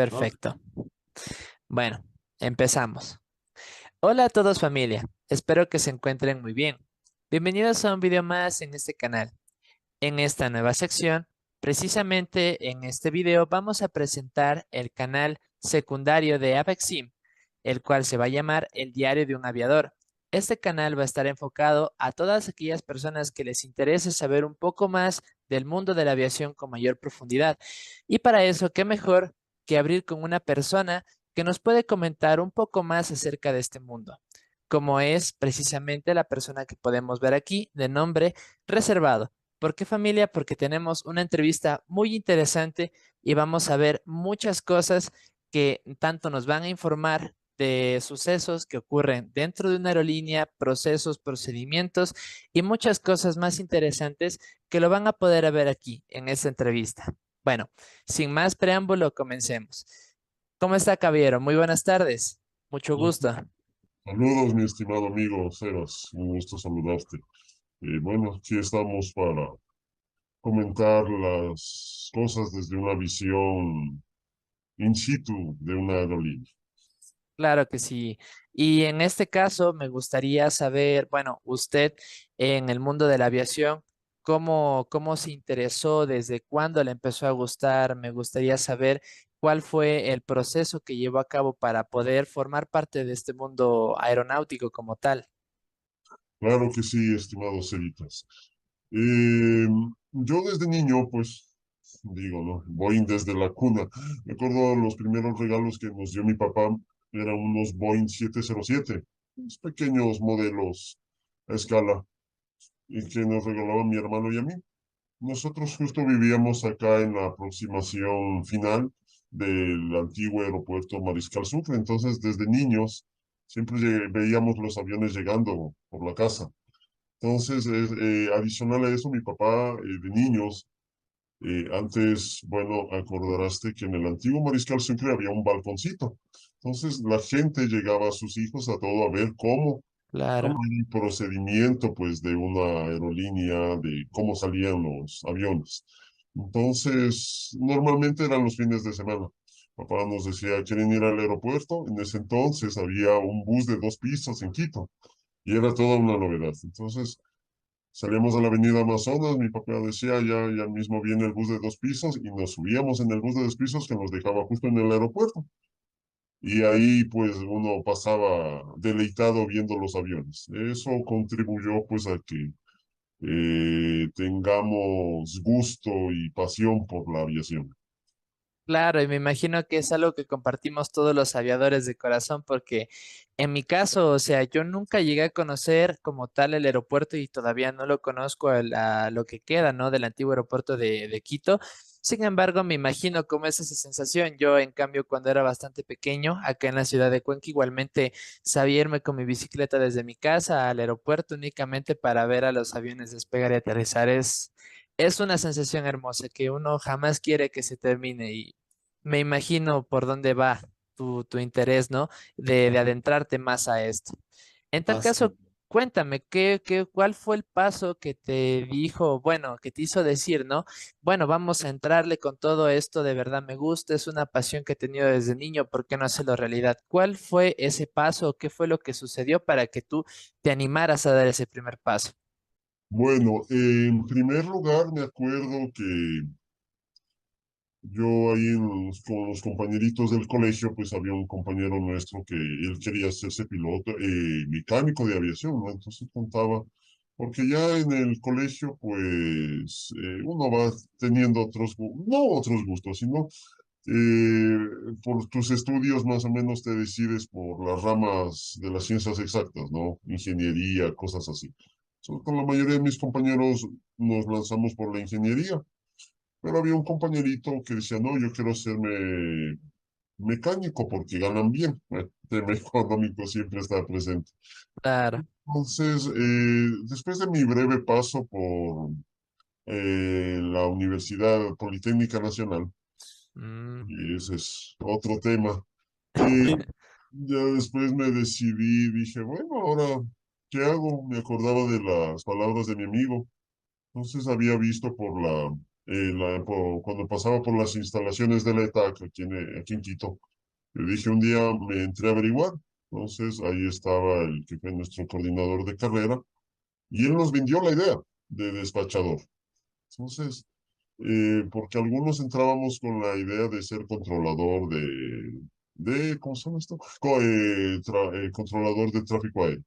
Ok. Perfecto. Bueno, empezamos. Hola a todos familia, espero que se encuentren muy bien. Bienvenidos a un video más en este canal. En esta nueva sección, precisamente en este video vamos a presentar el canal secundario de Avexim, el cual se va a llamar El Diario de un Aviador. Este canal va a estar enfocado a todas aquellas personas que les interese saber un poco más del mundo de la aviación con mayor profundidad. Y para eso, qué mejor que abrir con una persona que nos puede comentar un poco más acerca de este mundo, como es precisamente la persona que podemos ver aquí, de nombre Reservado. ¿Por qué familia? Porque tenemos una entrevista muy interesante y vamos a ver muchas cosas que tanto nos van a informar de sucesos que ocurren dentro de una aerolínea, procesos, procedimientos y muchas cosas más interesantes que lo van a poder ver aquí en esta entrevista. Bueno, sin más preámbulo, comencemos. ¿Cómo está, caballero? Muy buenas tardes. Mucho gusto. Saludos, mi estimado amigo Sebas. Un gusto saludarte. Bueno, aquí estamos para comentar las cosas desde una visión in situ de una aerolínea. Claro que sí. Y en este caso me gustaría saber, bueno, usted en el mundo de la aviación, ¿cómo se interesó? ¿Desde cuándo le empezó a gustar? Me gustaría saber cuál fue el proceso que llevó a cabo para poder formar parte de este mundo aeronáutico como tal. Claro que sí, estimado Cevitas. Eh, yo desde niño, pues, digo, ¿no? Boeing desde la cuna. Me acuerdo los primeros regalos que nos dio mi papá eran unos Boeing 707, unos pequeños modelos a escala, y que nos regalaba mi hermano y a mí. Nosotros justo vivíamos acá en la aproximación final del antiguo aeropuerto Mariscal Sucre, entonces desde niños siempre veíamos los aviones llegando por la casa. Entonces, adicional a eso, mi papá de niños, antes, bueno, acordarás que en el antiguo Mariscal Sucre había un balconcito. Entonces, la gente llegaba a sus hijos a todo a ver cómo Claro, era el procedimiento, pues, de una aerolínea, de cómo salían los aviones. Entonces, normalmente eran los fines de semana. Papá nos decía, ¿quieren ir al aeropuerto? En ese entonces había un bus de 2 pisos en Quito y era toda una novedad. Entonces, salíamos a la avenida Amazonas, mi papá decía, ya mismo viene el bus de 2 pisos y nos subíamos en el bus de 2 pisos que nos dejaba justo en el aeropuerto. Y ahí pues uno pasaba deleitado viendo los aviones. Eso contribuyó pues a que tengamos gusto y pasión por la aviación. claro, y me imagino que es algo que compartimos todos los aviadores de corazón, porque en mi caso, o sea, yo nunca llegué a conocer como tal el aeropuerto y todavía no lo conozco a lo que queda, ¿no? Del antiguo aeropuerto de Quito. Sin embargo, me imagino cómo es esa sensación. Yo, en cambio, cuando era bastante pequeño, acá en la ciudad de Cuenca, igualmente sabía irme con mi bicicleta desde mi casa al aeropuerto únicamente para ver a los aviones despegar y aterrizar. Es una sensación hermosa que uno jamás quiere que se termine y me imagino por dónde va tu interés, ¿no? De adentrarte más a esto. En tal caso, Así. cuéntame, ¿cuál fue el paso que te dijo, bueno, que te hizo decir, ¿no? Bueno, vamos a entrarle con todo esto, de verdad me gusta, es una pasión que he tenido desde niño, ¿por qué no hacerlo realidad? ¿Cuál fue ese paso? ¿Qué fue lo que sucedió para que tú te animaras a dar ese primer paso? Bueno, en primer lugar me acuerdo que yo ahí con los compañeritos del colegio, pues había un compañero nuestro que él quería hacerse piloto, mecánico de aviación, ¿no? Entonces contaba, porque ya en el colegio, pues uno va teniendo no otros gustos, sino por tus estudios más o menos te decides por las ramas de las ciencias exactas, ¿no? Ingeniería, cosas así. Con la mayoría de mis compañeros nos lanzamos por la ingeniería. Pero había un compañerito que decía, no, yo quiero hacerme mecánico porque ganan bien. Bueno, el tema económico siempre está presente. Claro. Entonces, después de mi breve paso por la Universidad Politécnica Nacional, Mm. y ese es otro tema, eh, ya después me decidí, dije, bueno, ahora, ¿qué hago? Me acordaba de las palabras de mi amigo. Entonces había visto por la cuando pasaba por las instalaciones de la ETAC aquí en Quito. Le dije un día, me entré a averiguar. Entonces ahí estaba el que fue nuestro coordinador de carrera y él nos vendió la idea de despachador. Entonces, porque algunos entrábamos con la idea de ser controlador ¿cómo se llama esto? Controlador de tráfico aéreo.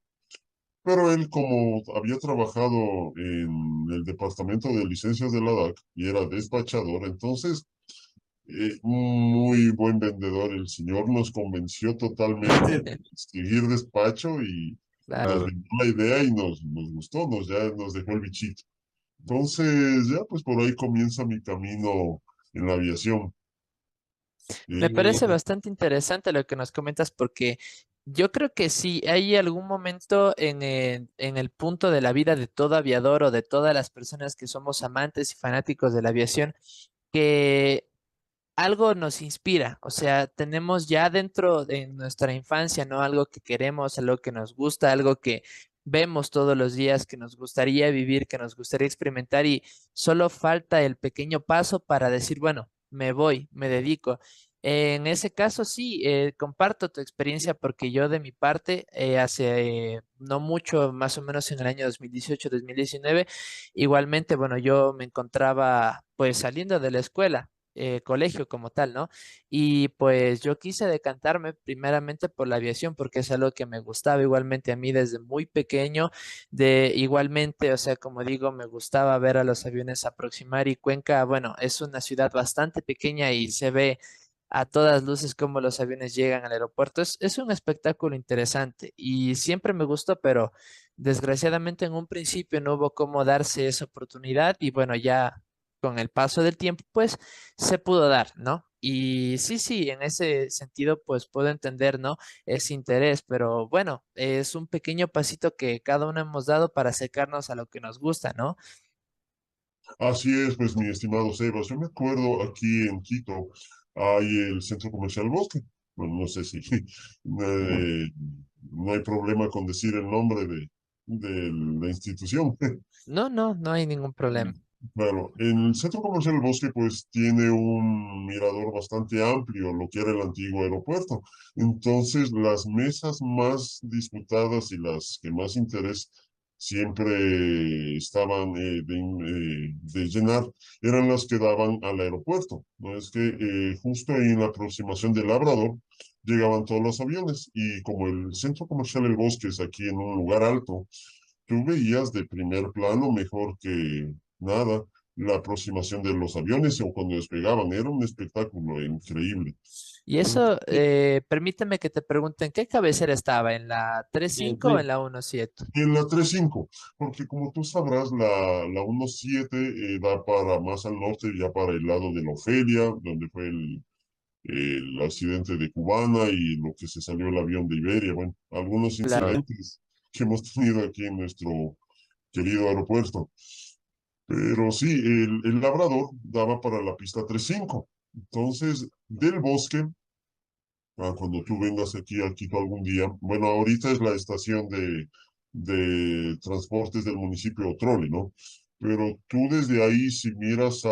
Pero él, como había trabajado en el departamento de licencias de la DAC y era despachador, entonces, muy buen vendedor. El señor nos convenció totalmente de seguir despacho y nos Claro. vendió la idea y nos gustó, ya nos dejó el bichito. Entonces, ya pues por ahí comienza mi camino en la aviación. Me Eh, parece bastante interesante lo que nos comentas porque yo creo que si hay algún momento en el punto de la vida de todo aviador o de todas las personas que somos amantes y fanáticos de la aviación, que algo nos inspira, o sea, tenemos ya dentro de nuestra infancia, ¿no? Algo que queremos, algo que nos gusta, algo que vemos todos los días, que nos gustaría vivir, que nos gustaría experimentar y solo falta el pequeño paso para decir, bueno, me voy, me dedico. En ese caso, sí, comparto tu experiencia porque yo de mi parte, hace no mucho, más o menos en el año 2018-2019, igualmente, bueno, yo me encontraba pues saliendo de la escuela, colegio como tal, ¿no? Y pues yo quise decantarme primeramente por la aviación porque es algo que me gustaba igualmente a mí desde muy pequeño, de igualmente, o sea, como digo, me gustaba ver a los aviones aproximar y Cuenca, bueno, es una ciudad bastante pequeña y se ve a todas luces cómo los aviones llegan al aeropuerto. Es un espectáculo interesante y siempre me gustó, pero desgraciadamente en un principio no hubo cómo darse esa oportunidad y bueno, ya con el paso del tiempo, pues se pudo dar, ¿no? Y sí, sí, en ese sentido, pues puedo entender, ¿no? Ese interés, pero bueno, es un pequeño pasito que cada uno hemos dado para acercarnos a lo que nos gusta, ¿no? Así es, pues, mi estimado Sebas. Yo me acuerdo aquí en Quito hay el Centro Comercial Bosque. Bueno, no sé si no hay problema con decir el nombre de la institución. No, no, no hay ningún problema. Claro, el Centro Comercial El Bosque pues tiene un mirador bastante amplio, lo que era el antiguo aeropuerto. Entonces, las mesas más disputadas y las que más interés siempre estaban de llenar eran las que daban al aeropuerto. No es que justo en la aproximación del Labrador llegaban todos los aviones y como el Centro Comercial El Bosque es aquí en un lugar alto, tú veías de primer plano mejor que nada la aproximación de los aviones o cuando despegaban. Era un espectáculo increíble. Y eso, permíteme que te pregunte, ¿en qué cabecera estaba? ¿En la tres Eh, cinco o en de- la 17? en la 3.5, porque como tú sabrás, la 1.7 da para más al norte, ya para el lado de la Ofelia, donde fue el accidente de Cubana y lo que se salió el avión de Iberia. Bueno, algunos Claro. incidentes que hemos tenido aquí en nuestro querido aeropuerto. Pero sí, el Labrador daba para la pista 3.5. Entonces, del bosque, cuando tú vengas aquí a Quito algún día, bueno, ahorita es la estación de transportes del municipio de Otrole, ¿no? Pero tú desde ahí, si miras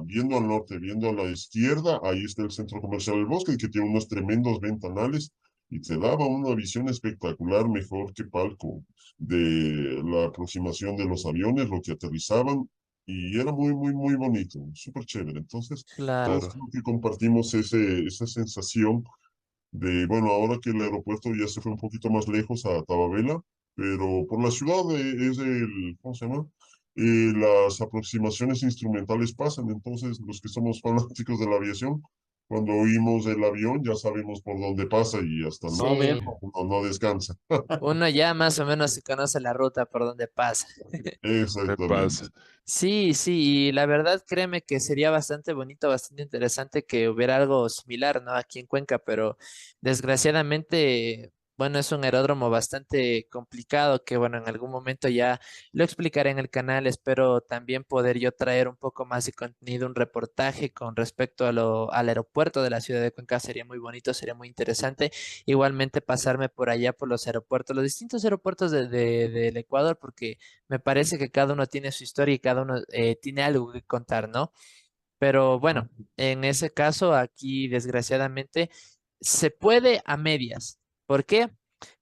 viendo al norte, viendo a la izquierda, ahí está el centro comercial del bosque, que tiene unos tremendos ventanales y te daba una visión espectacular, mejor que palco, de la aproximación de los aviones, lo que aterrizaban, y era muy, muy, muy bonito, súper chévere. Entonces, todos Claro. creo que compartimos esa sensación bueno, ahora que el aeropuerto ya se fue un poquito más lejos a Tababela, pero por la ciudad es ¿cómo se llama? Las aproximaciones instrumentales pasan, entonces los que somos fanáticos de la aviación, cuando oímos el avión ya sabemos por dónde pasa y hasta no Sí, verlo, uno no descansa. uno ya más o menos se conoce la ruta por donde pasa. Me pasa. Exactamente. Sí, sí, y la verdad créeme que sería bastante bonito, bastante interesante que hubiera algo similar, ¿no? Aquí en Cuenca, pero desgraciadamente bueno, es un aeródromo bastante complicado que, bueno, en algún momento ya lo explicaré en el canal. Espero también poder yo traer un poco más de contenido, un reportaje con respecto al aeropuerto de la ciudad de Cuenca. Sería muy bonito, sería muy interesante. Igualmente pasarme por allá por los aeropuertos, los distintos aeropuertos del Ecuador, porque me parece que cada uno tiene su historia y cada uno tiene algo que contar, ¿no? Pero bueno, en ese caso, aquí desgraciadamente se puede a medias. ¿Por qué?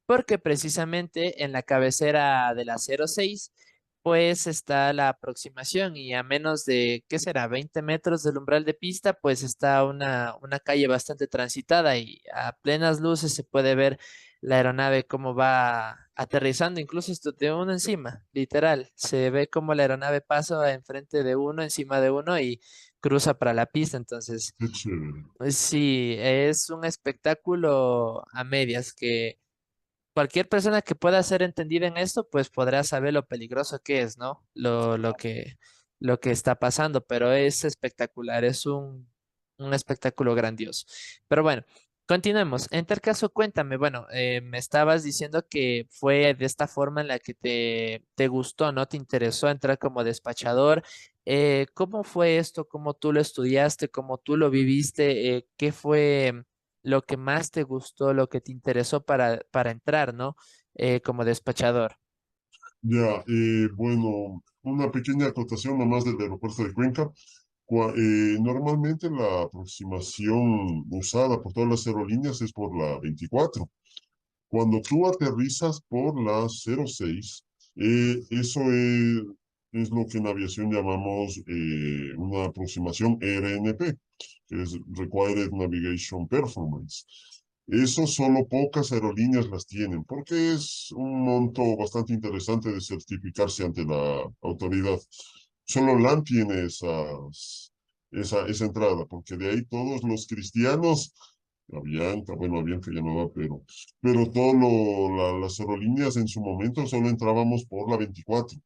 Porque precisamente en la cabecera de la 06, pues está la aproximación y a menos de, ¿qué será? 20 metros del umbral de pista, pues está una calle bastante transitada y a plenas luces se puede ver la aeronave cómo va aterrizando, incluso esto de uno encima, literal. Se ve cómo la aeronave pasa enfrente de uno, encima de uno y cruza para la pista. Entonces, Qué chévere. sí, es un espectáculo a medias que cualquier persona que pueda ser entendida en esto, pues podrá saber lo peligroso que es, ¿no? Lo que está pasando, pero es espectacular, es un espectáculo grandioso. Pero bueno, continuemos. En tal caso, cuéntame, bueno, me estabas diciendo que fue de esta forma en la que te gustó, ¿no? Te interesó entrar como despachador. ¿Cómo fue esto? ¿Cómo tú lo estudiaste? ¿Cómo tú lo viviste? ¿Qué fue lo que más te gustó, lo que te interesó para entrar, ¿no? Como despachador. Ya, bueno, una pequeña acotación nomás del aeropuerto de Cuenca. Normalmente la aproximación usada por todas las aerolíneas es por la 24. Cuando tú aterrizas por la 06, eso es lo que en aviación llamamos una aproximación RNP, que es Required Navigation Performance. Eso solo pocas aerolíneas las tienen, porque es un monto bastante interesante de certificarse ante la autoridad. Solo LAN tiene esa entrada, porque de ahí todos los cristianos, Avianca, bueno, Avianca ya no va, pero las aerolíneas en su momento solo entrábamos por la 24,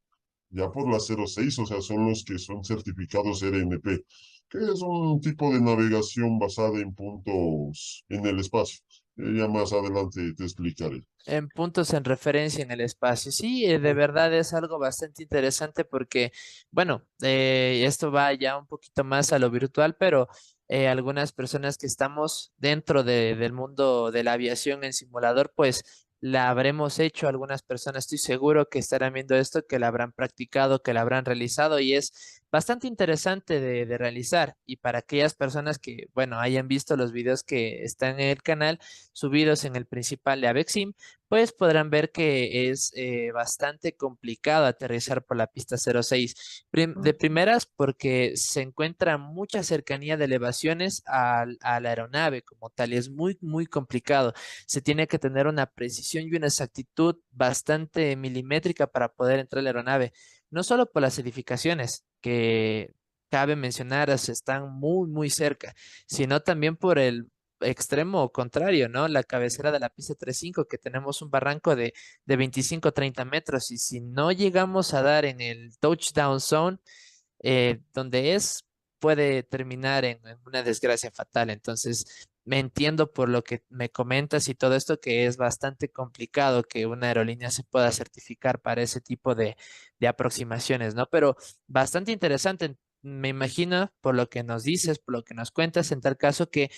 ya por la 06, o sea, son los que son certificados RNP, que es un tipo de navegación basada en puntos en el espacio. Ya más adelante te explicaré. En puntos en referencia en el espacio. Sí, de verdad es algo bastante interesante porque, bueno, esto va ya un poquito más a lo virtual, pero algunas personas que estamos dentro del mundo de la aviación en simulador, pues la habremos hecho. Algunas personas, estoy seguro que estarán viendo esto, que la habrán practicado, que la habrán realizado y es bastante interesante de realizar. Y para aquellas personas que, bueno, hayan visto los videos que están en el canal subidos en el principal de Avexim, pues podrán ver que es bastante complicado aterrizar por la pista 06. De primeras, porque se encuentra mucha cercanía de elevaciones a la aeronave como tal, y es muy, muy complicado. Se tiene que tener una precisión y una exactitud bastante milimétrica para poder entrar a la aeronave, no solo por las edificaciones que cabe mencionar, están muy, muy cerca, sino también por el extremo contrario, ¿no? La cabecera de la pista 35, que tenemos un barranco de 25 30 metros, y si no llegamos a dar en el touchdown zone, donde es, puede terminar en una desgracia fatal. Entonces, me entiendo por lo que me comentas y todo esto, que es bastante complicado que una aerolínea se pueda certificar para ese tipo de aproximaciones, ¿no? Pero bastante interesante. Me imagino, por lo que nos dices, por lo que nos cuentas, en tal caso que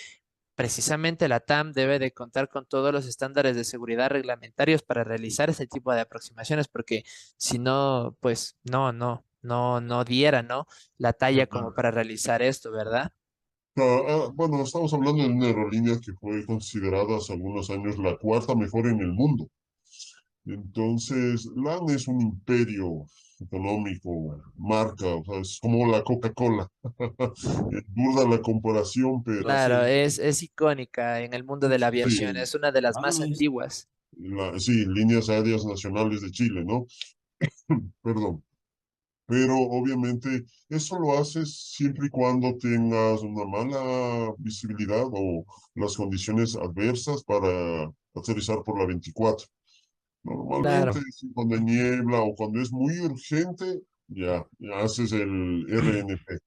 precisamente la TAM debe de contar con todos los estándares de seguridad reglamentarios para realizar este tipo de aproximaciones, porque si no, pues no diera, ¿no? La talla como para realizar esto, ¿verdad? Bueno, estamos hablando de una aerolínea que fue considerada hace algunos años la cuarta mejor en el mundo. Entonces, LAN es un imperio económico, marca, o sea, es como la Coca-Cola. Es burda la comparación, pero Claro, sí, es icónica en el mundo de la aviación, sí, es una de las más antiguas. sí, líneas aéreas nacionales de Chile, ¿no? Perdón. Pero obviamente eso lo haces siempre y cuando tengas una mala visibilidad o las condiciones adversas para aterrizar por la 24. Normalmente, Claro. cuando hay niebla o cuando es muy urgente, ya haces el RNP.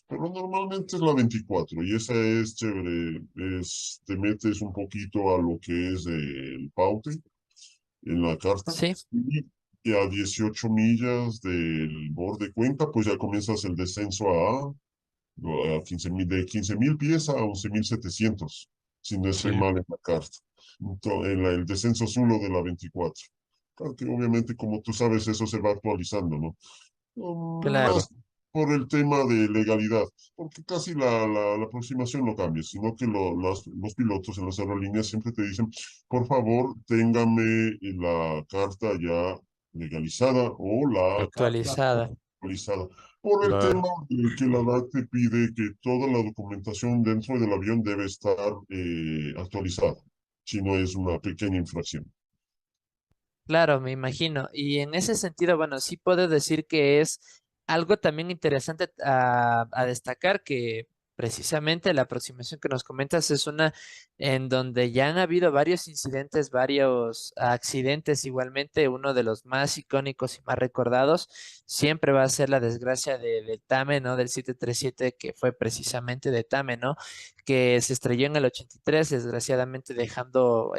Pero normalmente es la 24 y esa es chévere. Te metes un poquito a lo que es el paute en la carta Sí, y a 18 millas del borde Cuenca, pues ya comienzas el descenso a 15.000, de 15.000 pies a 11.700 si no estoy sí, mal en la carta. El descenso zulo de la 24. Claro que obviamente, como tú sabes, eso se va actualizando, ¿no? claro, Más por el tema de legalidad, porque casi la aproximación no cambia, sino que los pilotos en las aerolíneas siempre te dicen, por favor, téngame la carta ya legalizada o la carta actualizada. actualizada. Por el Va. tema de que la DAC te pide que toda la documentación dentro del avión debe estar actualizada, si no es una pequeña infracción. Claro, me imagino. Y en ese sentido, bueno, sí puedo decir que es algo también interesante a destacar que precisamente la aproximación que nos comentas es una en donde ya han habido varios incidentes, varios accidentes. Igualmente, uno de los más icónicos y más recordados siempre va a ser la desgracia de Tame, ¿no? Del 737 que fue precisamente de Tame, ¿no? Que se estrelló en el 83, desgraciadamente dejando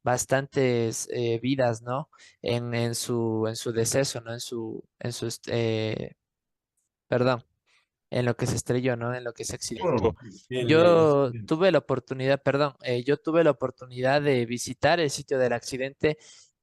bastantes vidas, ¿no? En su deceso, ¿no? Perdón, en lo que se estrelló, ¿no? En lo que se accidentó. Claro, Yo tuve la oportunidad, perdón, yo tuve la oportunidad de visitar el sitio del accidente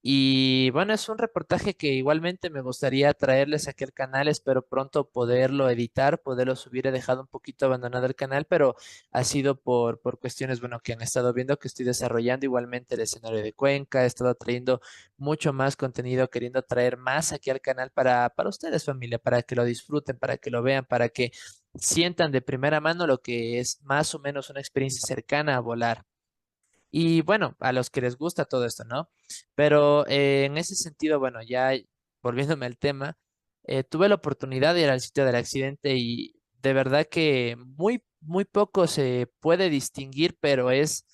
y bueno, es un reportaje que igualmente me gustaría traerles aquí al canal. Espero pronto poderlo editar, poderlo subir. He dejado un poquito abandonado el canal, pero ha sido por cuestiones, bueno, que han estado viendo que estoy desarrollando igualmente el escenario de Cuenca. He estado trayendo mucho más contenido, queriendo traer más aquí al canal para ustedes, familia, para que lo disfruten, para que lo vean, para que sientan de primera mano lo que es más o menos una experiencia cercana a volar. Y bueno, a los que les gusta todo esto, ¿no? Pero en ese sentido, bueno, ya volviéndome al tema, tuve la oportunidad de ir al sitio del accidente y de verdad que muy poco se puede distinguir, pero es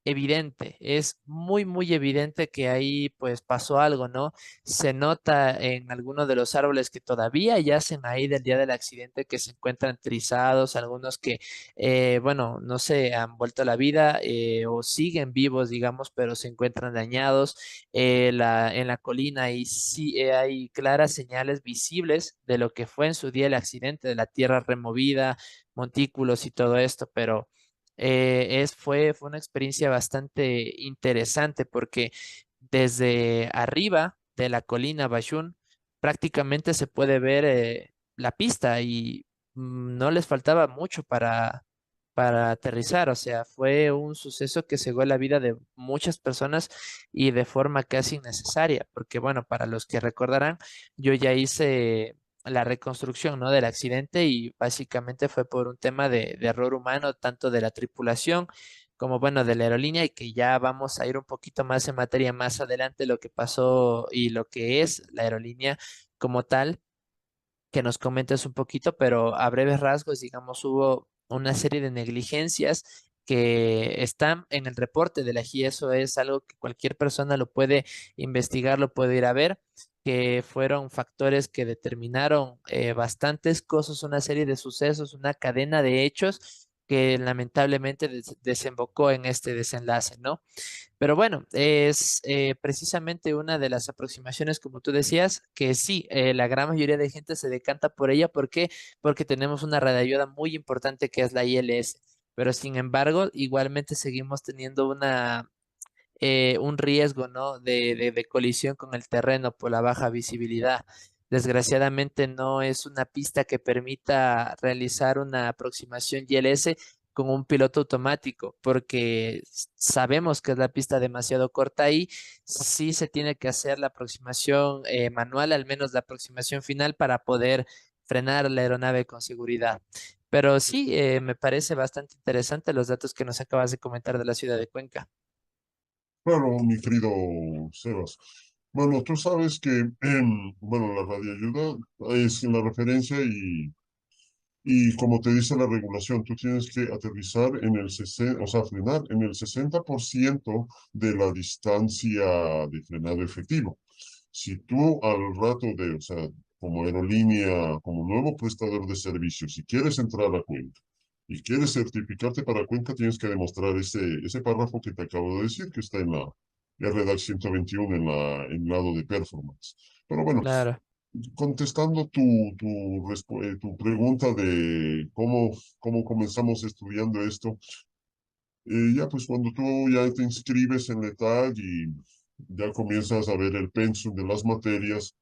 evidente, es muy evidente que ahí pues pasó algo, ¿no? Se nota en algunos de los árboles que todavía yacen ahí del día del accidente, que se encuentran trizados, algunos que bueno, no se han vuelto a la vida o siguen vivos, digamos, pero se encuentran dañados. En la colina ahí sí hay claras señales visibles de lo que fue en su día el accidente, de la tierra removida, montículos y todo esto, pero fue una experiencia bastante interesante porque desde arriba de la colina Bashun prácticamente se puede ver la pista y no les faltaba mucho para aterrizar. O sea, fue un suceso que cegó la vida de muchas personas y de forma casi innecesaria, porque bueno, para los que recordarán, yo ya hice la reconstrucción, ¿no? Del accidente y básicamente fue por un tema de error humano, tanto de la tripulación como bueno, de la aerolínea y que ya vamos a ir un poquito más en materia más adelante lo que pasó y lo que es la aerolínea como tal que nos comentes un poquito, pero a breves rasgos, digamos, hubo una serie de negligencias que están en el reporte de la GI. Eso es algo que cualquier persona lo puede investigar, lo puede ir a ver, que fueron factores que determinaron bastantes cosas, una serie de sucesos, una cadena de hechos que lamentablemente desembocó en este desenlace, ¿no? Pero bueno, es precisamente una de las aproximaciones, como tú decías, que sí, la gran mayoría de gente se decanta por ella. ¿Por qué? Porque tenemos una radioayuda muy importante que es la ILS. Pero sin embargo, igualmente seguimos teniendo un riesgo, ¿no? De colisión con el terreno por la baja visibilidad. Desgraciadamente no es una pista que permita realizar una aproximación ILS con un piloto automático, porque sabemos que es la pista demasiado corta y sí se tiene que hacer la aproximación manual, al menos la aproximación final para poder frenar la aeronave con seguridad. Pero sí, me parece bastante interesante los datos que nos acabas de comentar de la ciudad de Cuenca. claro, mi querido Sebas. Bueno, tú sabes que, bueno, la radioayuda es la referencia y como te dice la regulación, tú tienes que aterrizar en el 60, o sea, frenar en el 60% de la distancia de frenado efectivo. Si tú al rato de, o sea, como aerolínea, como nuevo prestador de servicios, si quieres entrar a Cuenca y quieres certificarte para Cuenca, tienes que demostrar ese párrafo que te acabo de decir, que está en la RDAC 121 en el lado de performance. Pero bueno, Claro. contestando tu pregunta de cómo comenzamos estudiando esto, ya pues cuando tú ya te inscribes en la ETAG y ya comienzas a ver el pensum de las materias,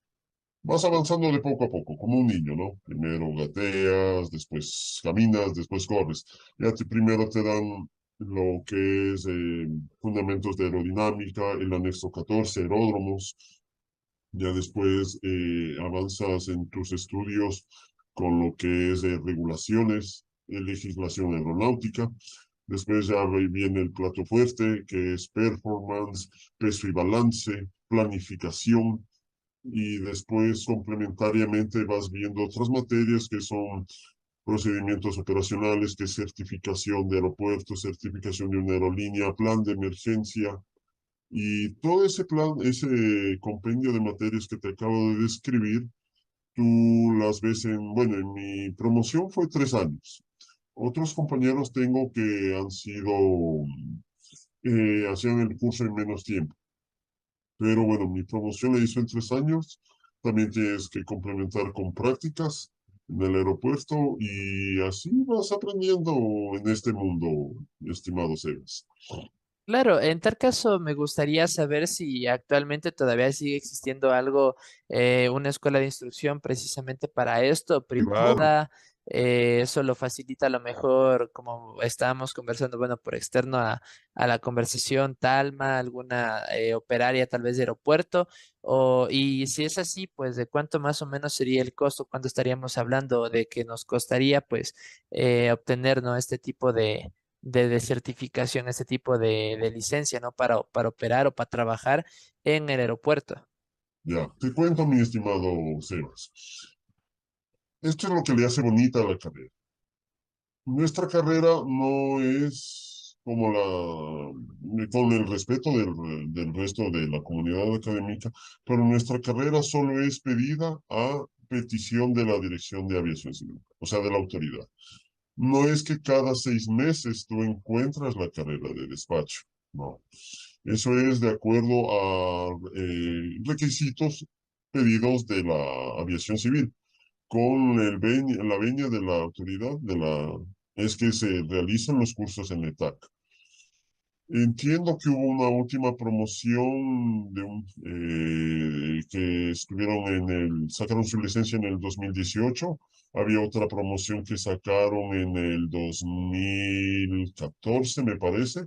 vas avanzando de poco a poco, como un niño, ¿no? Primero gateas, después caminas, después corres. Primero te dan lo que es fundamentos de aerodinámica, el anexo 14, aeródromos. Ya después avanzas en tus estudios con lo que es regulaciones, legislación aeronáutica. Después ya viene el plato fuerte, que es performance, peso y balance, planificación. Y después complementariamente vas viendo otras materias que son procedimientos operacionales, que es certificación de aeropuertos, certificación de una aerolínea, plan de emergencia, y todo ese plan, ese compendio de materias que te acabo de describir, tú las ves bueno, en mi promoción fue 3 años. Otros compañeros tengo que han sido, hacían el curso en menos tiempo. Pero bueno, mi promoción la hizo en 3 años. También tienes que complementar con prácticas en el aeropuerto y así vas aprendiendo en este mundo, estimado Sebas. Claro, en tal caso me gustaría saber si actualmente todavía sigue existiendo algo, una escuela de instrucción precisamente para esto, privada, eso lo facilita a lo mejor, como estábamos conversando, bueno, por externo a la conversación, Talma, alguna operaria tal vez de aeropuerto, y si es así, pues de cuánto más o menos sería el costo, cuánto estaríamos hablando de que nos costaría pues obtener, ¿no? Este tipo de certificación, este tipo de licencia, ¿no? Para operar o para trabajar en el aeropuerto. Ya, te cuento, mi estimado Sebas. Esto es lo que le hace bonita a la carrera. Nuestra carrera no es como con el respeto del resto de la comunidad académica, pero nuestra carrera solo es pedida a petición de la Dirección de Aviación Civil, o sea, de la autoridad. No es que cada 6 meses tú encuentras la carrera de despacho, no. Eso es de acuerdo a requisitos pedidos de la aviación civil con la venia de la autoridad, es que se realizan los cursos en ETAC. Entiendo que hubo una última promoción que estuvieron sacaron su licencia en el 2018. Había otra promoción que sacaron en el 2014, me parece.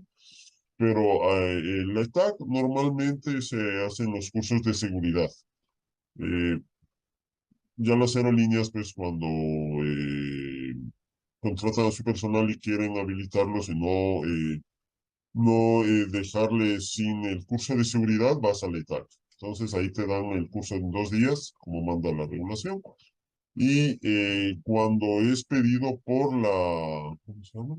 Pero en la ETAC normalmente se hacen los cursos de seguridad. Eh, ya las aerolíneas, pues cuando contratan a su personal y quieren habilitarlos y no dejarles sin el curso de seguridad, vas al ETAC. Entonces ahí te dan el curso en 2 días, como manda la regulación. Y cuando es pedido por ¿cómo se llama?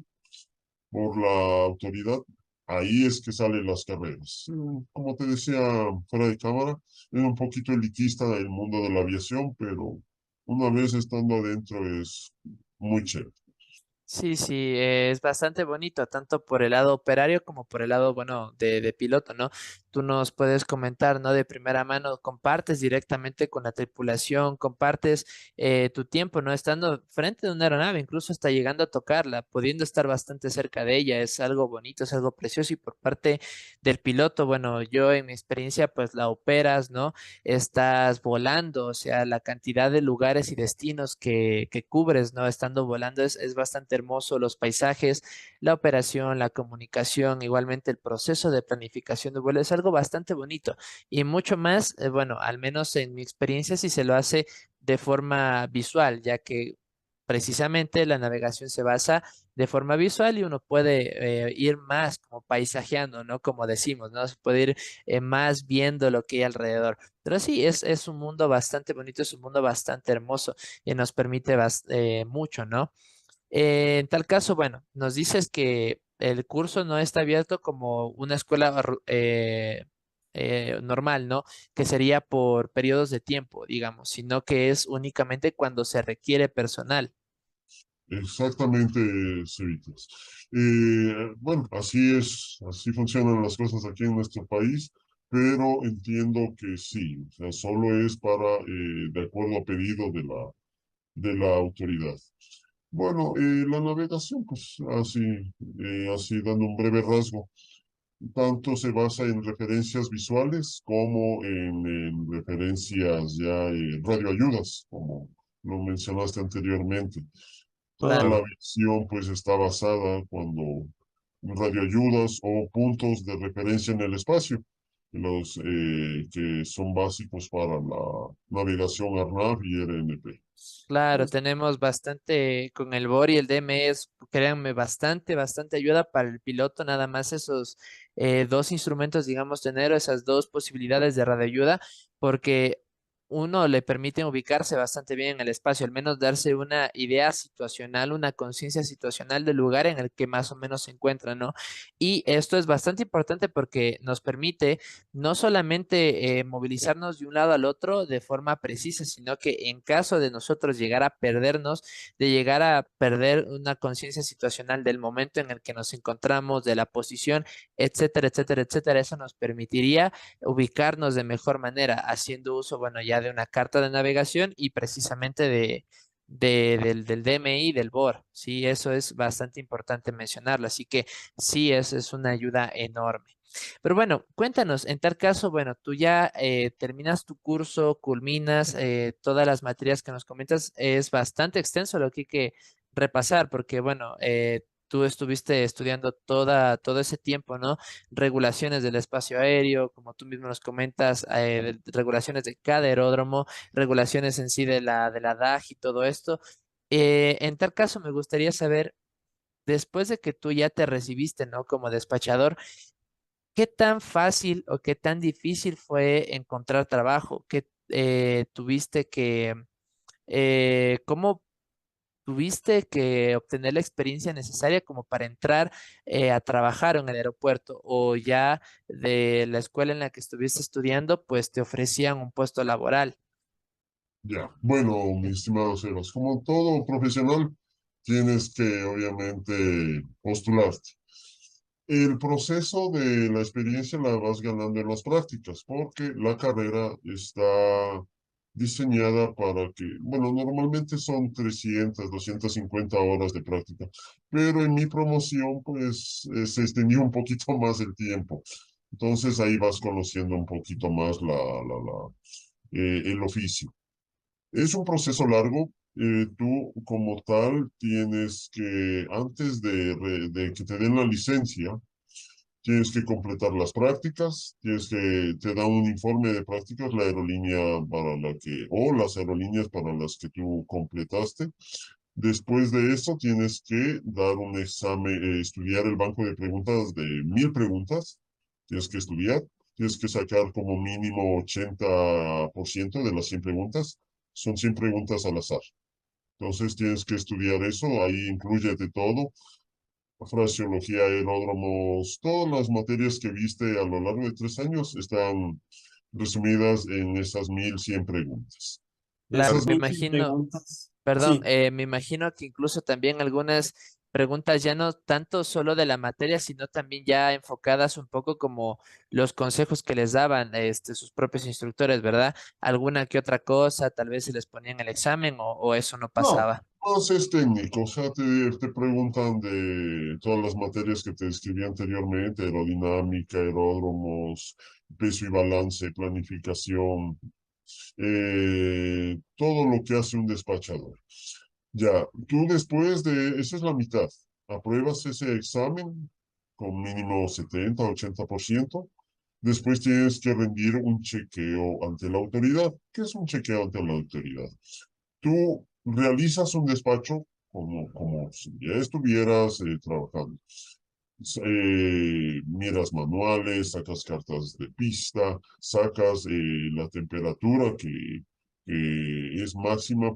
Por la autoridad, ahí es que salen las carreras. Como te decía fuera de cámara, es un poquito elitista el mundo de la aviación, pero una vez estando adentro es muy chévere. Sí, sí, es bastante bonito, tanto por el lado operario como por el lado, bueno, de piloto, ¿no? Tú nos puedes comentar, ¿no? De primera mano, compartes directamente con la tripulación, compartes tu tiempo, ¿no? Estando frente de una aeronave, incluso hasta llegando a tocarla, pudiendo estar bastante cerca de ella, es algo bonito, es algo precioso. Y por parte del piloto, bueno, yo en mi experiencia, pues la operas, ¿no? Estás volando, o sea, la cantidad de lugares y destinos que cubres, ¿no? Estando volando es bastante hermoso, los paisajes, la operación, la comunicación, igualmente el proceso de planificación de vuelo es algo bastante bonito y mucho más, bueno, al menos en mi experiencia, si se lo hace de forma visual, ya que precisamente la navegación se basa de forma visual y uno puede ir más como paisajeando, ¿no? Como decimos, ¿no? Se puede ir más viendo lo que hay alrededor. Pero sí, es un mundo bastante bonito, es un mundo bastante hermoso y nos permite mucho, ¿no? En tal caso, bueno, nos dices que el curso no está abierto como una escuela normal, ¿no? Que sería por periodos de tiempo, digamos, sino que es únicamente cuando se requiere personal. Exactamente, Cevitas. Bueno, así es, así funcionan las cosas aquí en nuestro país, pero entiendo que sí, o sea, solo es para, de acuerdo a pedido de la autoridad. Bueno, la navegación, pues así dando un breve rasgo, tanto se basa en referencias visuales como en referencias ya radioayudas, como lo mencionaste anteriormente. Toda la Claro. visión pues está basada cuando radioayudas o puntos de referencia en el espacio, los que son básicos para la navegación ARNAV y RNP. Claro, Pues, tenemos bastante con el BOR y el DMS, créanme, bastante ayuda para el piloto, nada más esos dos instrumentos, digamos, tener esas dos posibilidades de radioayuda, porque uno le permite ubicarse bastante bien en el espacio, al menos darse una idea situacional, una conciencia situacional del lugar en el que más o menos se encuentra, ¿no? Y esto es bastante importante porque nos permite no solamente movilizarnos de un lado al otro de forma precisa, sino que en caso de nosotros llegar a perdernos, de llegar a perder una conciencia situacional del momento en el que nos encontramos, de la posición, etcétera, eso nos permitiría ubicarnos de mejor manera, haciendo uso, bueno, ya de una carta de navegación y precisamente del DMI, del BOR. Sí, eso es bastante importante mencionarlo. Así que sí, eso es una ayuda enorme. Pero bueno, cuéntanos, en tal caso, bueno, tú ya terminas tu curso, culminas todas las materias que nos comentas, es bastante extenso lo que hay que repasar, porque bueno, tú estuviste estudiando todo ese tiempo, ¿no? Regulaciones del espacio aéreo, como tú mismo nos comentas, regulaciones de cada aeródromo, regulaciones en sí de la DAG y todo esto. En tal caso, me gustaría saber, después de que tú ya te recibiste, ¿no? Como despachador, ¿qué tan fácil o qué tan difícil fue encontrar trabajo? ¿Qué tuviste que, cómo tuviste que obtener la experiencia necesaria como para entrar a trabajar en el aeropuerto? ¿O ya de la escuela en la que estuviste estudiando, pues te ofrecían un puesto laboral? ya, bueno, mi estimado Sebas, como todo profesional, tienes que obviamente postularte. El proceso de la experiencia la vas ganando en las prácticas, porque la carrera está diseñada para que, bueno, normalmente son 300, 250 horas de práctica, pero en mi promoción, pues, se extendió un poquito más el tiempo. Entonces ahí vas conociendo un poquito más el oficio. Es un proceso largo. Tú como tal tienes que, antes de que te den la licencia, tienes que completar las prácticas, te da un informe de prácticas la aerolínea para la que, o las aerolíneas para las que tú completaste. Después de eso, tienes que dar un examen, estudiar el banco de preguntas de 1000 preguntas. Tienes que estudiar, tienes que sacar como mínimo 80% de las 100 preguntas. Son 100 preguntas al azar. Entonces tienes que estudiar eso, ahí incluye de todo, fraseología, aeródromos, todas las materias que viste a lo largo de 3 años están resumidas en esas 1100 preguntas. Claro, Esas Esas, me 1100 imagino. preguntas. Perdón, Sí, me imagino que incluso también algunas preguntas ya no tanto solo de la materia, sino también ya enfocadas un poco como los consejos que les daban sus propios instructores, ¿verdad? Alguna que otra cosa, tal vez se les ponía en el examen o eso no no, pasaba. más es técnico, o sea, te preguntan de todas las materias que te describí anteriormente, aerodinámica, aeródromos, peso y balance, planificación, todo lo que hace un despachador. Ya, tú después de, esa es la mitad, apruebas ese examen con mínimo 70-80%. Después tienes que rendir un chequeo ante la autoridad. ¿Qué es un chequeo ante la autoridad? Tú realizas un despacho como si ya estuvieras trabajando. Miras manuales, sacas cartas de pista, sacas la temperatura que es máxima,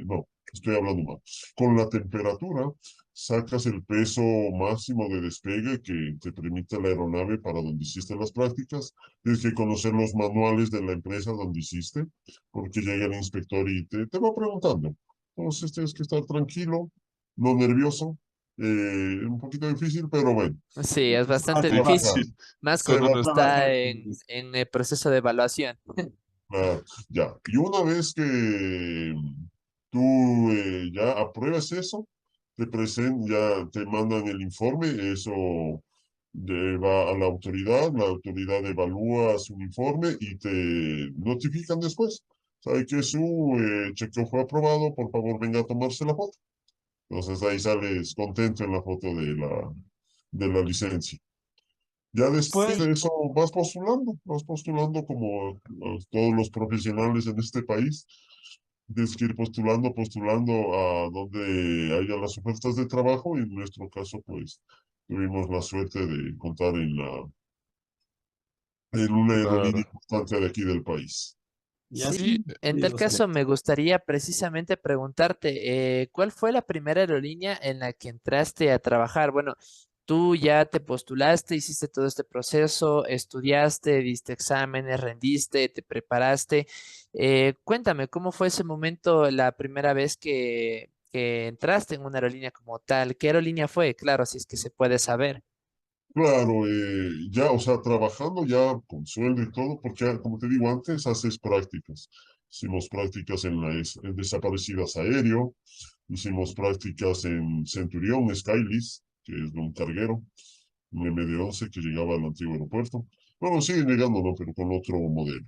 no, Estoy hablando mal. Con la temperatura sacas el peso máximo de despegue que te permite la aeronave para donde hiciste las prácticas. Tienes que conocer los manuales de la empresa donde hiciste, porque llega el inspector y te va preguntando. Entonces tienes que estar tranquilo, no nervioso. Un poquito difícil, pero bueno, Sí, es a bastante trabajar. difícil, más Se cuando va a uno está trabajar. en el proceso de evaluación. Ya. Y una vez que tú ya apruebas eso, ya te mandan el informe, eso va a la autoridad evalúa su informe y te notifican después. Sabe que su chequeo fue aprobado, por favor venga a tomarse la foto. Entonces ahí sales contento en la foto de la licencia. Ya después Sí, de eso vas postulando como todos los profesionales en este país. Tienes que ir postulando a donde haya las ofertas de trabajo y en nuestro caso, pues, tuvimos la suerte de contar en una aerolínea Claro. importante de aquí del país. Y sí, así, en sí, tal o sea, caso me gustaría precisamente preguntarte, ¿cuál fue la primera aerolínea en la que entraste a trabajar? Bueno, tú ya te postulaste, hiciste todo este proceso, estudiaste, diste exámenes, rendiste, te preparaste. Cuéntame, ¿cómo fue ese momento la primera vez que entraste en una aerolínea como tal? ¿Qué aerolínea fue? Claro, si es que se puede saber. Claro, ya, o sea, trabajando ya con sueldo y todo, porque como te digo antes, haces prácticas. Hicimos prácticas en desaparecidas aéreo, hicimos prácticas en Centurión, Skylist, que es de un carguero, un MD-11 que llegaba al antiguo aeropuerto. Bueno, sigue llegando, ¿no? Pero con otro modelo.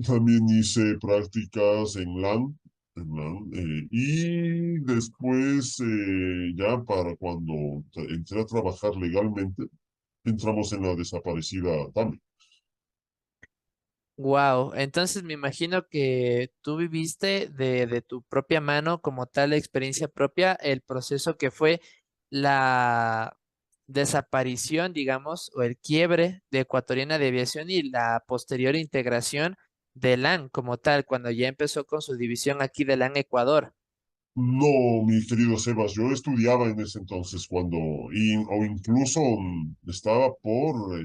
También hice prácticas en LAN, y después, ya para cuando entré a trabajar legalmente, entramos en la desaparecida TAMI. Wow, entonces me imagino que tú viviste de tu propia mano, como tal experiencia propia, el proceso que fue la desaparición, digamos, o el quiebre de Ecuatoriana de Aviación y la posterior integración de LAN como tal, cuando ya empezó con su división aquí de LAN Ecuador. No, mi querido Sebas, yo estudiaba en ese entonces o incluso estaba por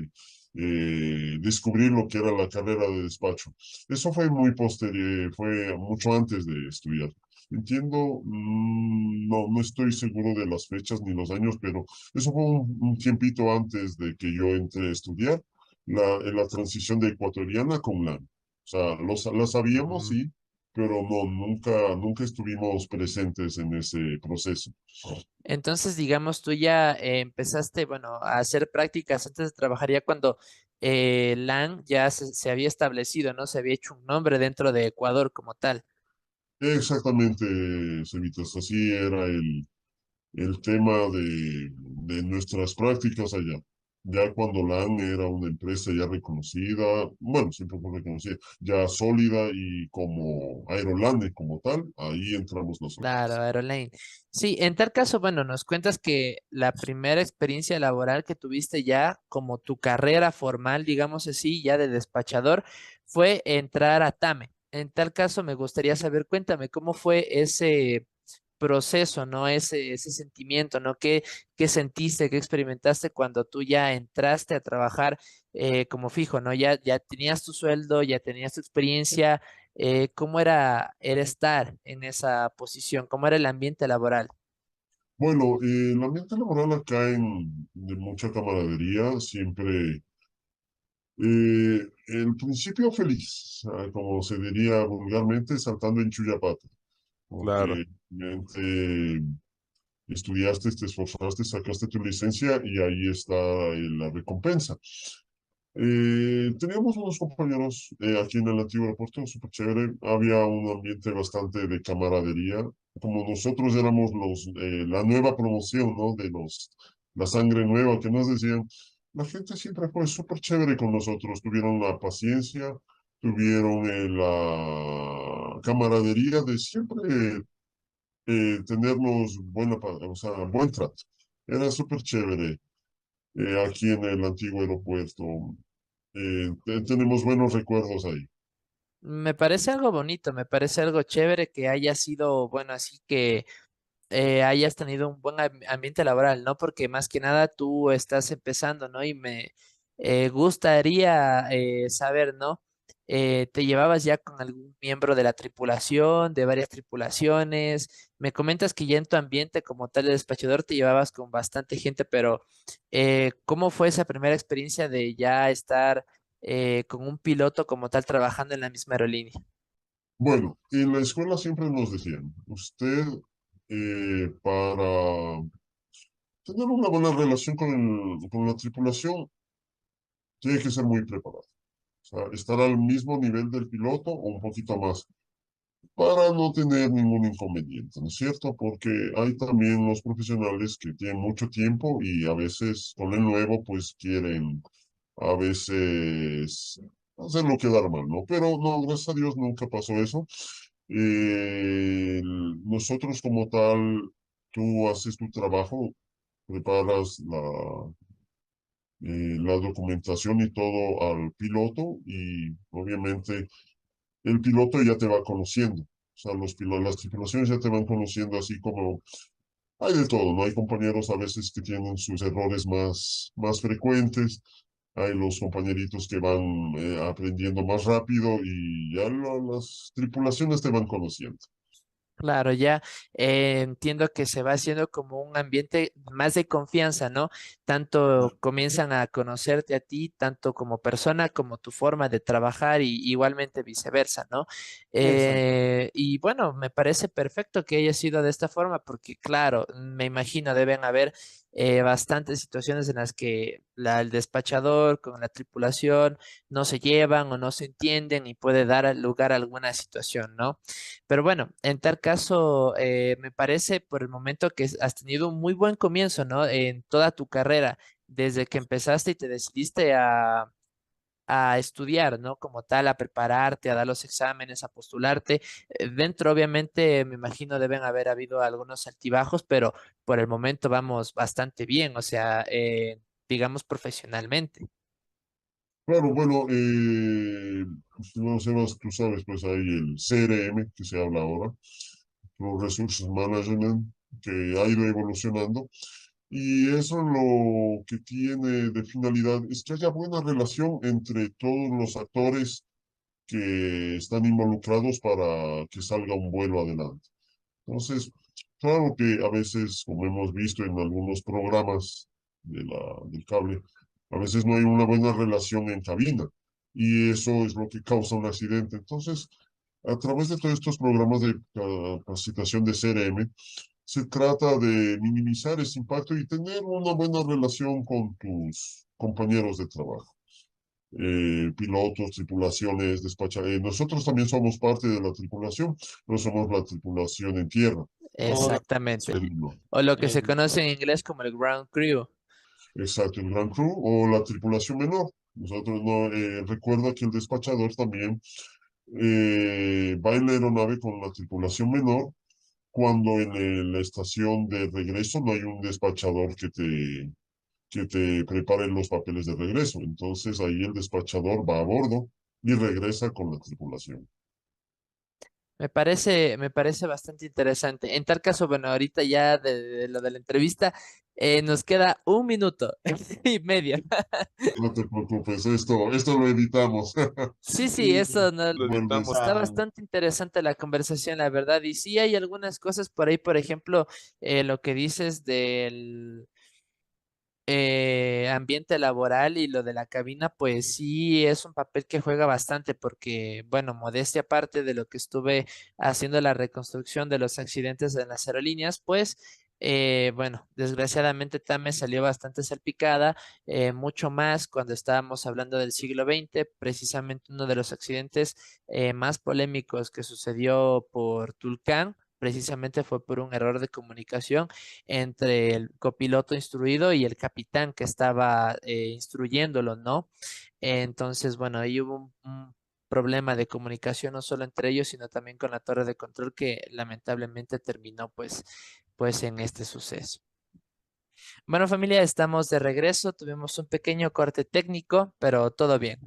descubrir lo que era la carrera de despacho. Eso fue muy posterior, fue mucho antes de estudiar. Entiendo, no estoy seguro de las fechas ni los años, pero eso fue un tiempito antes de que yo entré a estudiar en la transición de ecuatoriana con LAN. O sea, la sabíamos, ujú. sí, pero no, nunca estuvimos presentes en ese proceso. Entonces, digamos, tú ya empezaste, bueno, a hacer prácticas antes de trabajar ya cuando LAN ya se había establecido, ¿no? Se había hecho un nombre dentro de Ecuador como tal. Exactamente, Cevitas, así era el tema de nuestras prácticas allá. Ya cuando LAN era una empresa ya reconocida, bueno, siempre fue reconocida, ya sólida y como Aerolane como tal, ahí entramos Claro, nosotros. Aeroline. Sí, en tal caso, bueno, nos cuentas que la primera experiencia laboral que tuviste ya como tu carrera formal, digamos así, ya de despachador, fue entrar a TAME. En tal caso, me gustaría saber, cuéntame, ¿cómo fue ese proceso, ¿no? Ese sentimiento, ¿no? ¿Qué sentiste, qué experimentaste cuando tú ya entraste a trabajar como fijo, ¿no? Ya tenías tu sueldo, ya tenías tu experiencia, ¿cómo era estar en esa posición? ¿Cómo era el ambiente laboral? Bueno, el ambiente laboral acá de mucha camaradería, siempre el principio feliz, como se diría vulgarmente, saltando en Chuyapata, Claro. porque realmente estudiaste, te esforzaste, sacaste tu licencia y ahí está la recompensa. Teníamos unos compañeros aquí en el antiguo aeropuerto, súper chévere. Había un ambiente bastante de camaradería. Como nosotros éramos la nueva promoción, ¿no? La sangre nueva que nos decían, la gente siempre fue súper chévere con nosotros. Tuvieron la paciencia, tuvieron la camaradería de siempre tenernos o sea, buen trato. Era súper chévere aquí en el antiguo aeropuerto. Tenemos buenos recuerdos ahí. Me parece algo bonito, me parece algo chévere que haya sido, bueno, así que hayas tenido un buen ambiente laboral, ¿no? Porque más que nada tú estás empezando, ¿no? Y me gustaría saber, ¿no? ¿Te llevabas ya con algún miembro de la tripulación, de varias tripulaciones? Me comentas que ya en tu ambiente como tal de despachador te llevabas con bastante gente, pero ¿cómo fue esa primera experiencia de ya estar con un piloto como tal trabajando en la misma aerolínea? Bueno, en la escuela siempre nos decían, usted para tener una buena relación con la tripulación tiene que ser muy preparado. O sea, estar al mismo nivel del piloto o un poquito más para no tener ningún inconveniente, ¿no es cierto? Porque hay también los profesionales que tienen mucho tiempo y a veces con el nuevo pues quieren a veces hacerlo quedar mal, ¿no? Pero no, gracias a Dios nunca pasó eso. Nosotros como tal, tú haces tu trabajo, preparas la documentación y todo al piloto y obviamente el piloto ya te va conociendo. O sea, las tripulaciones ya te van conociendo así como hay de todo, ¿no? Hay compañeros a veces que tienen sus errores más frecuentes, hay los compañeritos que van aprendiendo más rápido y ya las tripulaciones te van conociendo. Claro, ya entiendo que se va haciendo como un ambiente más de confianza, ¿no? Tanto comienzan a conocerte a ti, tanto como persona, como tu forma de trabajar y igualmente viceversa, ¿no? Exacto. Y bueno, me parece perfecto que haya sido de esta forma, porque claro, me imagino deben haber bastantes situaciones en las que el despachador con la tripulación no se llevan o no se entienden y puede dar lugar a alguna situación, ¿no? Pero bueno, en tal caso, me parece por el momento que has tenido un muy buen comienzo, ¿no? En toda tu carrera, desde que empezaste y te decidiste a estudiar, ¿no? Como tal, a prepararte, a dar los exámenes, a postularte. Dentro, obviamente, me imagino deben haber habido algunos altibajos, pero por el momento vamos bastante bien, o sea, digamos profesionalmente. Claro, bueno, no sé más, tú sabes, pues hay el CRM que se habla ahora, los Resources Management, que ha ido evolucionando. Y eso lo que tiene de finalidad es que haya buena relación entre todos los actores que están involucrados para que salga un vuelo adelante. Entonces, claro que a veces, como hemos visto en algunos programas del cable, a veces no hay una buena relación en cabina y eso es lo que causa un accidente. Entonces, a través de todos estos programas de capacitación de CRM, se trata de minimizar ese impacto y tener una buena relación con tus compañeros de trabajo, pilotos, tripulaciones, nosotros también somos parte de la tripulación, no somos la tripulación en tierra. Exactamente. El- no. O lo que se conoce en inglés como el ground crew. Exacto, el Grand Crew o la tripulación menor. Nosotros no, recuerda que el despachador también va en la aeronave con la tripulación menor cuando en la estación de regreso no hay un despachador que te prepare los papeles de regreso. Entonces ahí el despachador va a bordo y regresa con la tripulación. Me parece bastante interesante. En tal caso, bueno, ahorita ya de lo de la entrevista, nos queda un minuto y medio. No te preocupes, esto lo evitamos. Sí, sí, eso no, Vuelves. está bastante interesante la conversación, la verdad. Y sí hay algunas cosas por ahí, por ejemplo, lo que dices del ambiente laboral y lo de la cabina, pues sí es un papel que juega bastante porque, bueno, modestia aparte de lo que estuve haciendo la reconstrucción de los accidentes en las aerolíneas, pues, bueno, desgraciadamente también me salió bastante salpicada, mucho más cuando estábamos hablando del siglo XX, precisamente uno de los accidentes más polémicos que sucedió por Tulcán. Precisamente fue por un error de comunicación entre el copiloto instruido y el capitán que estaba instruyéndolo, ¿no? Entonces, bueno, ahí hubo un problema de comunicación no solo entre ellos, sino también con la torre de control que lamentablemente terminó pues en este suceso. Bueno, familia, estamos de regreso. Tuvimos un pequeño corte técnico, pero todo bien.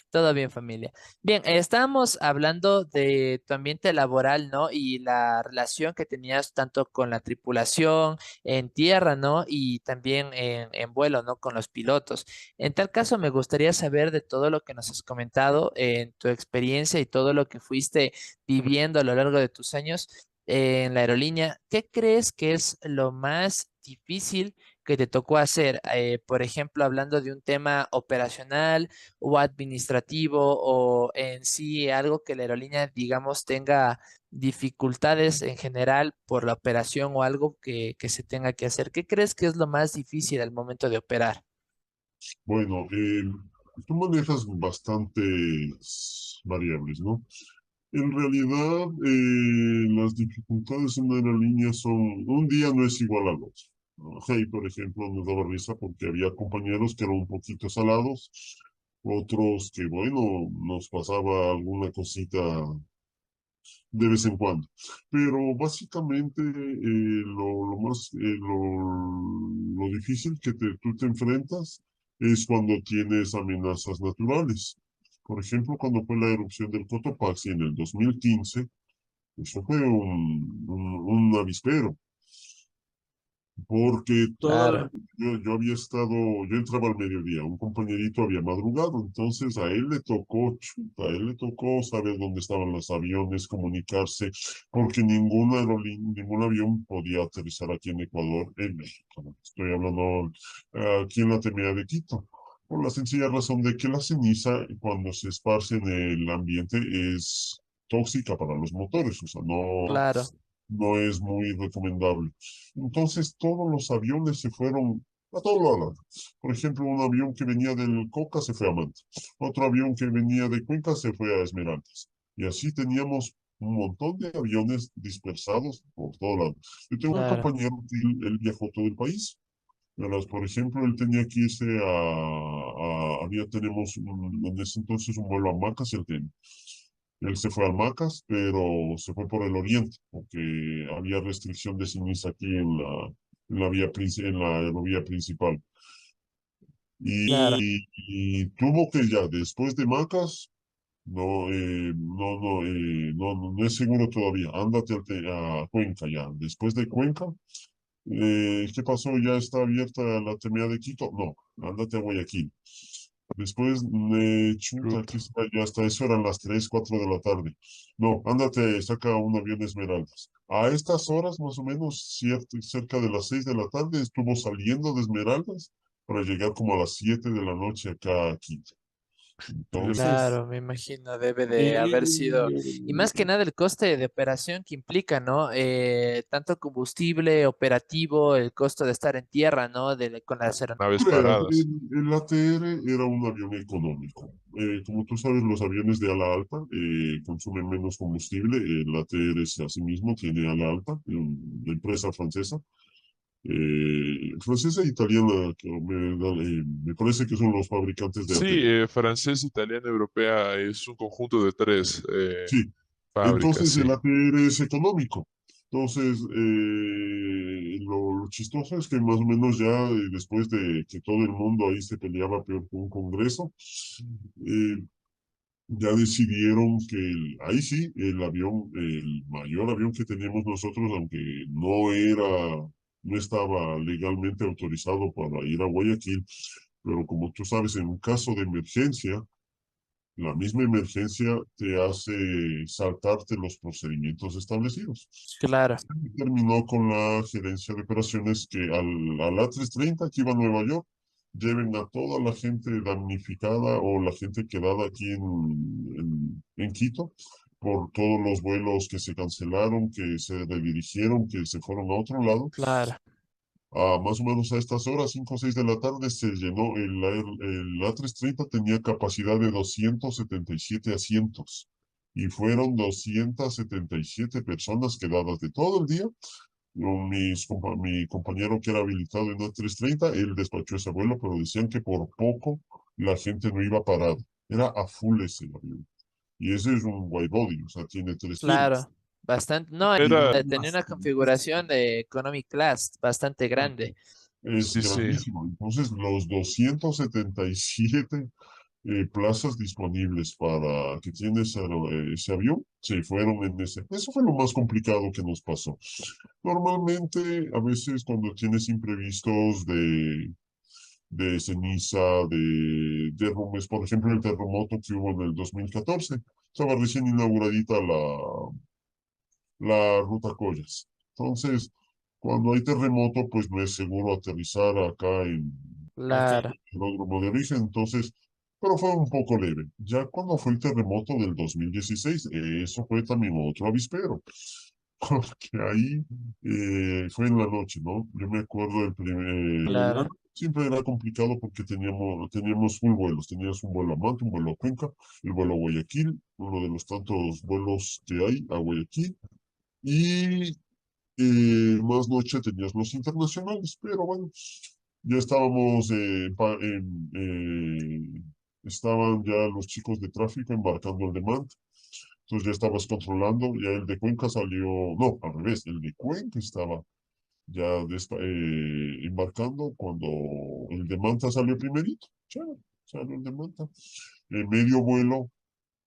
Todo bien, familia. Bien, estábamos hablando de tu ambiente laboral, ¿no? Y la relación que tenías tanto con la tripulación en tierra, ¿no? Y también en vuelo, ¿no? Con los pilotos. En tal caso, me gustaría saber de todo lo que nos has comentado en tu experiencia y todo lo que fuiste viviendo a lo largo de tus años en la aerolínea. ¿Qué crees que es lo más difícil que te tocó hacer? Por ejemplo, hablando de un tema operacional o administrativo o en sí algo que la aerolínea, digamos, tenga dificultades en general por la operación o algo que se tenga que hacer. ¿Qué crees que es lo más difícil al momento de operar? Bueno, tú manejas bastantes variables, ¿no? En realidad, las dificultades en una aerolínea son, un día no es igual al otro. ¿No? Hey, por ejemplo, me daba risa porque había compañeros que eran un poquito salados, otros que, bueno, nos pasaba alguna cosita de vez en cuando. Pero básicamente lo difícil que tú te enfrentas es cuando tienes amenazas naturales. Por ejemplo, cuando fue la erupción del Cotopaxi en el 2015, eso fue un avispero porque Claro, yo había estado, yo entraba al mediodía, un compañerito había madrugado, entonces a él le tocó, chuta, a él le tocó saber dónde estaban los aviones, comunicarse, porque ningún aerolínea, ningún avión podía aterrizar aquí en Ecuador, en México, ¿no? Estoy hablando aquí en la terminal de Quito. Por la sencilla razón de que la ceniza, cuando se esparce en el ambiente, es tóxica para los motores, o sea, claro, no es muy recomendable. Entonces todos los aviones se fueron a todos lados. Por ejemplo, un avión que venía del Coca se fue a Manta. Otro avión que venía de Cuenca se fue a Esmeraldas. Y así teníamos un montón de aviones dispersados por todos lados. Yo tengo un claro, compañero que él viajó todo el país. Verás, por ejemplo, él tenía que irse tenemos en ese entonces un vuelo a Macas, él se fue a Macas, pero se fue por el oriente, porque había restricción de ceniza aquí en la en la aerovía principal. claro, Y tuvo que ya, después de Macas, no es seguro todavía. Ándate a Cuenca ya. Después de Cuenca, ¿qué pasó? ¿Ya está abierta la terminal de Quito? No, ándate a Guayaquil. Después, chuta, Chuta. aquí está, ya hasta eso eran las 3 4 de la tarde. No, ándate, saca un avión Esmeraldas. A estas horas, más o menos, cerca de las 6 de la tarde, estuvo saliendo de Esmeraldas para llegar como a las 7 de la noche acá a Quito. Entonces, claro, me imagino, debe de haber sido, y más que eh, nada el coste de operación que implica, ¿no? Tanto combustible, operativo, el costo de estar en tierra, ¿no? Con las Naves creas, paradas. el ATR era un avión económico. Como tú sabes, los aviones de ala alta consumen menos combustible. El ATR asimismo tiene ala alta, la empresa francesa. Francesa e italiana, que me parece que son los fabricantes de Sí, ATR. francés, italiana, europea es un conjunto de tres Sí, fábricas, entonces sí. el ATR es económico. Entonces, lo chistoso es que más o menos ya después de que todo el mundo ahí se peleaba peor que un congreso, eh, ya decidieron que ahí sí, el mayor avión que teníamos nosotros, aunque no estaba legalmente autorizado para ir a Guayaquil, pero como tú sabes, en un caso de emergencia, la misma emergencia te hace saltarte los procedimientos establecidos. Claro, Terminó con la gerencia de operaciones que al A330 que iba a Nueva York, lleven a toda la gente damnificada o la gente quedada aquí en Quito por todos los vuelos que se cancelaron, que se redirigieron, que se fueron a otro lado. claro, Más o menos a estas horas, 5 o 6 de la tarde, se llenó el A330 tenía capacidad de 277 asientos y fueron 277 personas quedadas de todo el día. Mi compañero que era habilitado en A330 él despachó ese vuelo, pero decían que por poco la gente no iba parado. Era a full ese avión. Y ese es un wide body, o sea, tiene tres claro. filas. Bastante, no, Era, tenía una configuración de Economy Class bastante grande. Es sí, sí. grandísimo. Entonces, los 277 plazas disponibles para que tienes ese avión, se fueron en ese. Eso fue lo más complicado que nos pasó. Normalmente, a veces cuando tienes imprevistos de ceniza, de derrumbes, por ejemplo, el terremoto que hubo en el 2014, estaba recién inauguradita la ruta Collas. Entonces, cuando hay terremoto, pues no es seguro aterrizar acá en Claro, el aeródromo de origen. Entonces, pero fue un poco leve. Ya cuando fue el terremoto del 2016, eso fue también otro avispero. Porque ahí fue en la noche, ¿no? Yo me acuerdo del claro, siempre era complicado porque teníamos full vuelos. Tenías un vuelo a Manta, un vuelo a Cuenca, el vuelo a Guayaquil, uno de los tantos vuelos que hay a Guayaquil. Y más noche tenías los internacionales, pero bueno, ya estábamos, estaban ya los chicos de tráfico embarcando el de Manta, entonces ya estabas controlando, ya el de Cuenca salió, no, al revés, el de Cuenca estaba ya embarcando cuando el de Manta salió primerito, chévere, salió el de Manta, en medio vuelo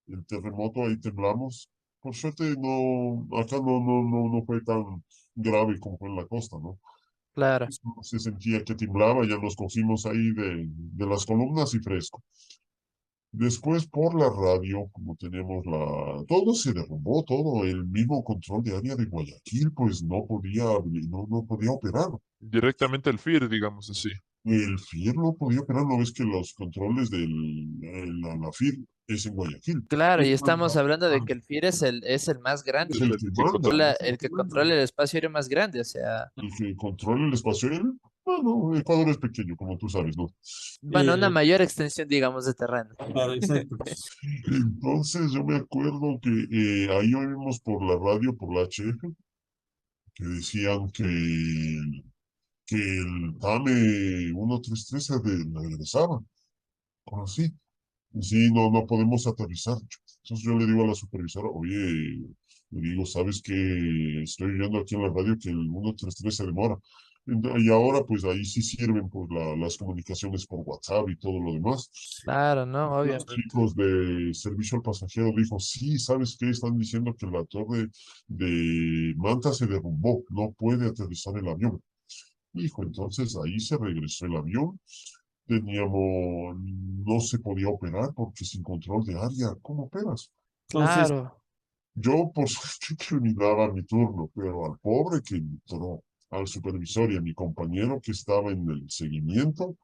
el terremoto, ahí temblamos. Por suerte acá no fue tan grave como fue en la costa, ¿no? claro. Se sentía que temblaba, ya nos cogimos ahí de las columnas y fresco. Después por la radio, como tenemos todo se derrumbó, todo, el mismo control de área de Guayaquil, pues no podía operar. Directamente al FIR, digamos así. El FIR no podía operar, no ves que los controles la FIR es en Guayaquil. Claro, y Es estamos hablando de que el FIR es el más grande, el el que que manda. controla, el que controla el espacio aéreo más grande, o sea, El que controla el espacio aéreo. Bueno, Ecuador es pequeño, como tú sabes, ¿no? bueno, una Eh, mayor extensión, digamos, de terreno. claro, exacto. Entonces yo me acuerdo que ahí oímos por la radio, por la HF, que decían que el TAME 133 regresaba. Así. Sí, no podemos aterrizar. Entonces yo le digo a la supervisora, oye, le digo, ¿sabes qué? Estoy viendo aquí en la radio que el 133 se demora. Y ahora pues ahí sí sirven pues las comunicaciones por WhatsApp y todo lo demás. Claro, ¿no? Los Obviamente. chicos de servicio al pasajero dijo, sí, ¿sabes qué? Están diciendo que la torre de Manta se derrumbó, no puede aterrizar el avión. Hijo, entonces ahí se regresó el avión. No se podía operar porque sin control de área, ¿cómo operas? Entonces, Claro, Yo por suerte terminaba mi turno, pero al pobre que entró, al supervisor y a mi compañero que estaba en el seguimiento,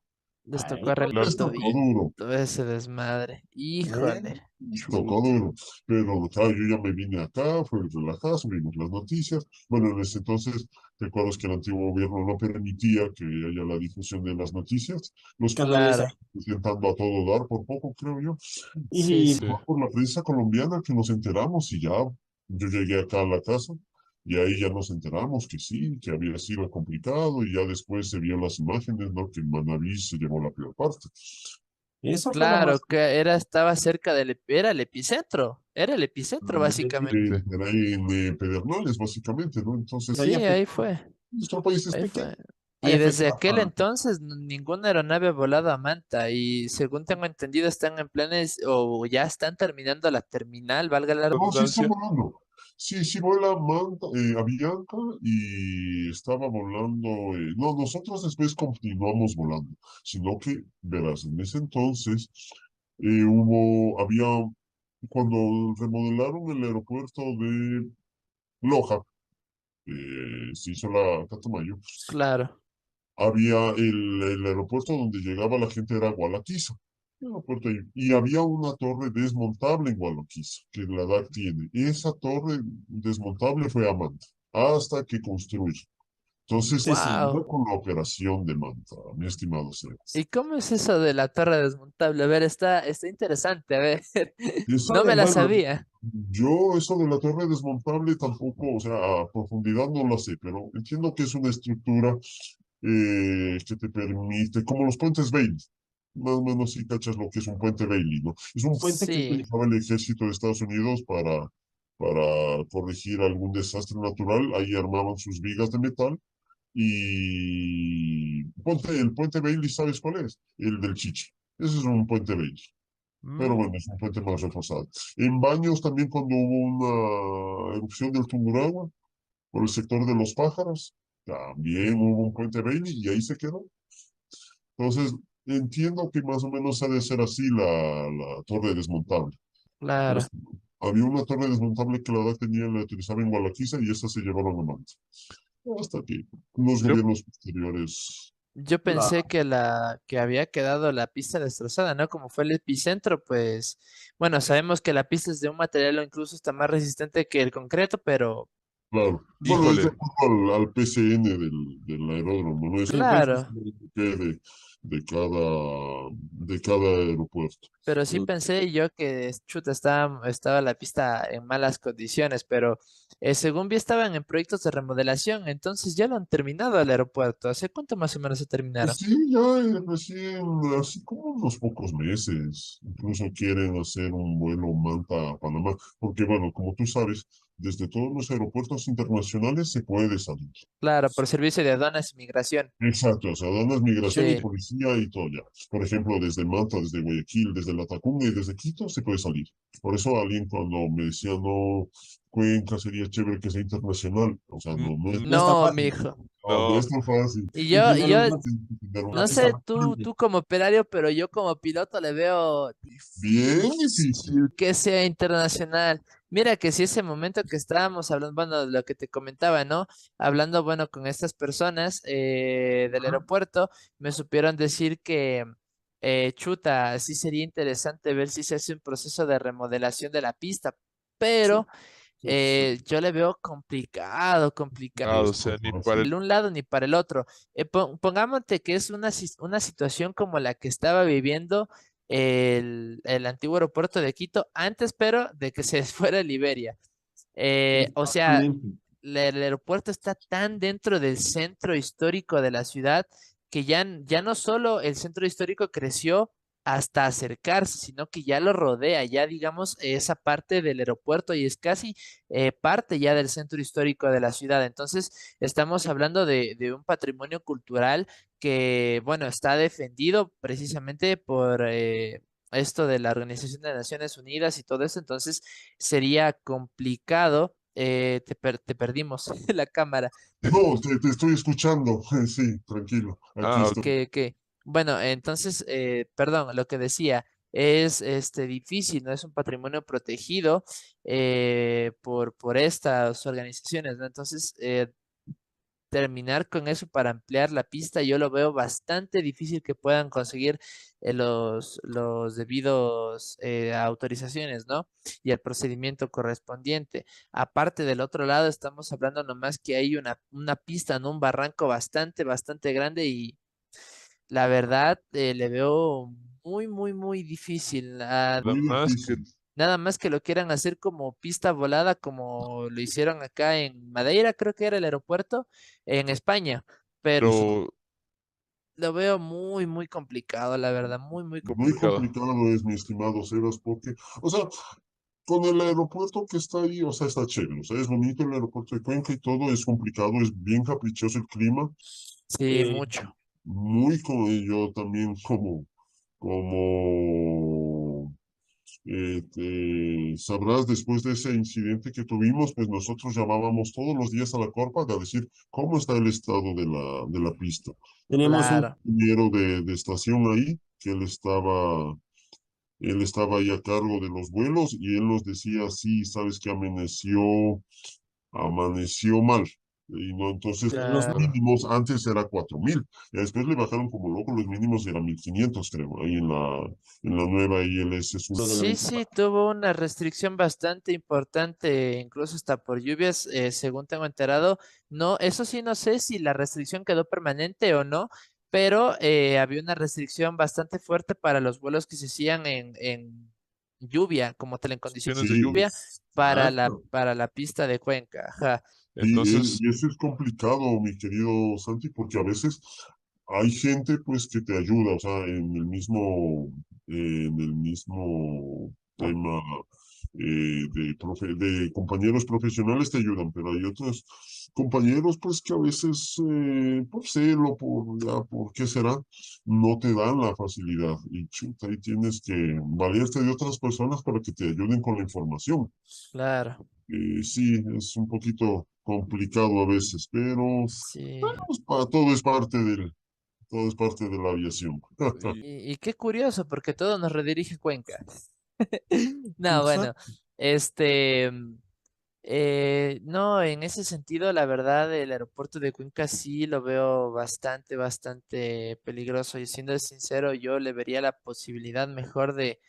les tocó ay, les arreglar tocó duro. todo ese desmadre. Híjole. Tocó chuta. duro, pero claro, yo ya me vine acá, fue relajado, vimos las noticias. Bueno, en ese entonces, te acuerdas que el antiguo gobierno no permitía que haya la difusión de las noticias. Los canales Claro, intentando a todo dar, por poco, creo yo. sí, Y sí. Sí. Fue por la prensa colombiana que nos enteramos y ya, yo llegué acá a la casa y ahí ya nos enteramos que sí, que había sido complicado y ya después se vio las imágenes, ¿no? Que Manaví se llevó la peor parte. eso fue lo Claro, más que estaba cerca era el epicentro importante. básicamente. Era ahí en Pedernales, básicamente, ¿no? Entonces, Pero Sí, ya, ahí fue, nuestro país es ahí pequeño. fue. Y allá fue desde aquel trabajada. entonces ninguna aeronave ha volado a Manta y según tengo entendido están en planes o ya están terminando la terminal, valga la No, sí está Redundancia. volando. Sí, sí vuela Avianca y estaba volando. No, nosotros después continuamos volando, sino que, verás, en ese entonces había, cuando remodelaron el aeropuerto de Loja, se hizo la Catamayo, Claro. había el aeropuerto donde llegaba la gente era Gualaquiza. El aeropuerto ahí. Y había una torre desmontable en Gualaquiza, que la DAC tiene. Esa torre desmontable fue a Manta, hasta que construye. Entonces, Sí, sí. Wow. fue con la operación de Manta, mi estimado Sebas. ¿Y cómo es eso de la torre desmontable? A ver, está interesante, a ver. Esa, No me la bueno, sabía. yo eso de la torre desmontable tampoco, o sea, a profundidad no la sé, pero entiendo que es una estructura que te permite, como los puentes Bailey. Más o menos si cachas lo que es un puente Bailey, ¿no? Es un puente que Sí, utilizaba el ejército de Estados Unidos para corregir algún desastre natural. Ahí armaban sus vigas de metal y el puente Bailey, ¿sabes cuál es? El del Chichi. Ese es un puente Bailey. Pero bueno, es un puente más reforzado. En Baños también cuando hubo una erupción del Tungurahua por el sector de los pájaros, también hubo un puente Bailey y ahí se quedó. Entonces, entiendo que más o menos ha de ser así la torre desmontable. Claro. Pues, había una torre desmontable que la edad tenía, la utilizaba en Gualaquiza y esa se llevaron a Manta. Hasta que los Yo, gobiernos posteriores. Yo pensé que había quedado la pista destrozada, ¿no? Como fue el epicentro, pues, bueno, sabemos que la pista es de un material o incluso está más resistente que el concreto, pero Claro. Bueno, es de híjole, acuerdo al PCN del aeródromo, ¿no? Es Sí, un pues, claro, que de cada aeropuerto. pero sí pensé yo que, chuta, estaba la pista en malas condiciones, pero según vi estaban en proyectos de remodelación, entonces ya lo han terminado el aeropuerto. ¿Hace cuánto más o menos se terminaron? Sí, ya recién, así como unos pocos meses, incluso quieren hacer un vuelo Manta a Panamá, porque bueno, como tú sabes, desde todos los aeropuertos internacionales se puede salir. Claro, por servicio de aduanas y migración. Exacto, o sea, aduanas, migración y Sí. policía y todo ya. Por ejemplo, desde Manta, desde Guayaquil, desde La Tacunga y desde Quito se puede salir. Por eso alguien cuando me decía, no, Cuenca sería chévere que sea internacional, o sea, n- no, n- no está No, fácil. mijo. no no, es tan fácil. Y Y yo, y primero yo, Tienes que tener una no pista sé más tú, grande. tú como operario, pero yo como piloto le veo Bien difícil. difícil que sea internacional. Mira que si ese momento que estábamos hablando, bueno, de lo que te comentaba, ¿no? Hablando, bueno, con estas personas del aeropuerto, me supieron decir que, chuta, sí sería interesante ver si se hace un proceso de remodelación de la pista, Sí, pero sí, sí. yo le veo complicado, complicado nada, o Es sea, tan ni para fácil. el... de un lado ni para el otro. Pongámoste que es una situación como la que estaba viviendo el antiguo aeropuerto de Quito antes, pero de que se fuera a Liberia. O sea, Exactamente. el aeropuerto está tan dentro del centro histórico de la ciudad que ya no solo el centro histórico creció hasta acercarse, sino que ya lo rodea, ya digamos esa parte del aeropuerto y es casi parte ya del centro histórico de la ciudad. Entonces, estamos hablando de un patrimonio cultural que, bueno, está defendido precisamente por esto de la Organización de Naciones Unidas y todo eso. Entonces, sería complicado. Te perdimos la cámara. No, te estoy escuchando. Sí, tranquilo. Aquí Ah, ok. estoy. Bueno, entonces, perdón, lo que decía es difícil, ¿no? Es un patrimonio protegido por estas organizaciones, ¿no? Entonces, terminar con eso para ampliar la pista, yo lo veo bastante difícil que puedan conseguir los debidos autorizaciones, ¿no? Y el procedimiento correspondiente. Aparte del otro lado, estamos hablando nomás que hay una pista, ¿no? Un barranco bastante grande y la verdad le veo muy, muy, muy difícil. Nada Muy más que, difícil. Nada más que lo quieran hacer como pista volada, como lo hicieron acá en Madeira, creo que era el aeropuerto, en España. Pero Exacto. pero lo veo muy, muy complicado, la verdad, muy, muy Muy complicado. complicado. complicado es, mi estimado Sebas, porque, o sea, con el aeropuerto que está ahí, o sea, está chévere, o sea, es bonito el aeropuerto de Cuenca y todo, es complicado, es bien caprichoso el clima, Sí, mucho. muy como yo también como sabrás, después de ese incidente que tuvimos, pues nosotros llamábamos todos los días a la Corpa a decir cómo está el estado de la pista. Tenemos un, Claro, Ingeniero de estación ahí, que él estaba ahí a cargo de los vuelos y él nos decía, sí, sabes que amaneció mal. Y no, entonces los claro. mínimos antes era 4.000, y después le bajaron como loco, los mínimos eran 1.500 creo, ahí en la nueva ILS Sur. lo de la Sí, sí, tuvo una restricción bastante importante, incluso hasta por lluvias, según tengo enterado. No, eso sí, no sé si la restricción quedó permanente o no, pero había una restricción bastante fuerte para los vuelos que se hacían en lluvia, como tal en condiciones Situaciones de de Sí, lluvia, exacto. para la pista de Cuenca. Ajá. Entonces, y eso es complicado, mi querido Santi, porque a veces hay gente pues que te ayuda, o sea, en el mismo tema de compañeros profesionales te ayudan, pero hay otros compañeros pues que a veces por celo, por qué será, no te dan la facilidad y chuta, ahí tienes que valerte de otras personas para que te ayuden con la información. Claro, Sí, es un poquito complicado a veces, pero sí. pues, todo es parte de la aviación. Y Y qué curioso, porque todo nos redirige a Cuenca. No, bueno, Exacto. este, no, en ese sentido, la verdad, el aeropuerto de Cuenca sí lo veo bastante, bastante peligroso. Y siendo sincero, yo le vería la posibilidad mejor de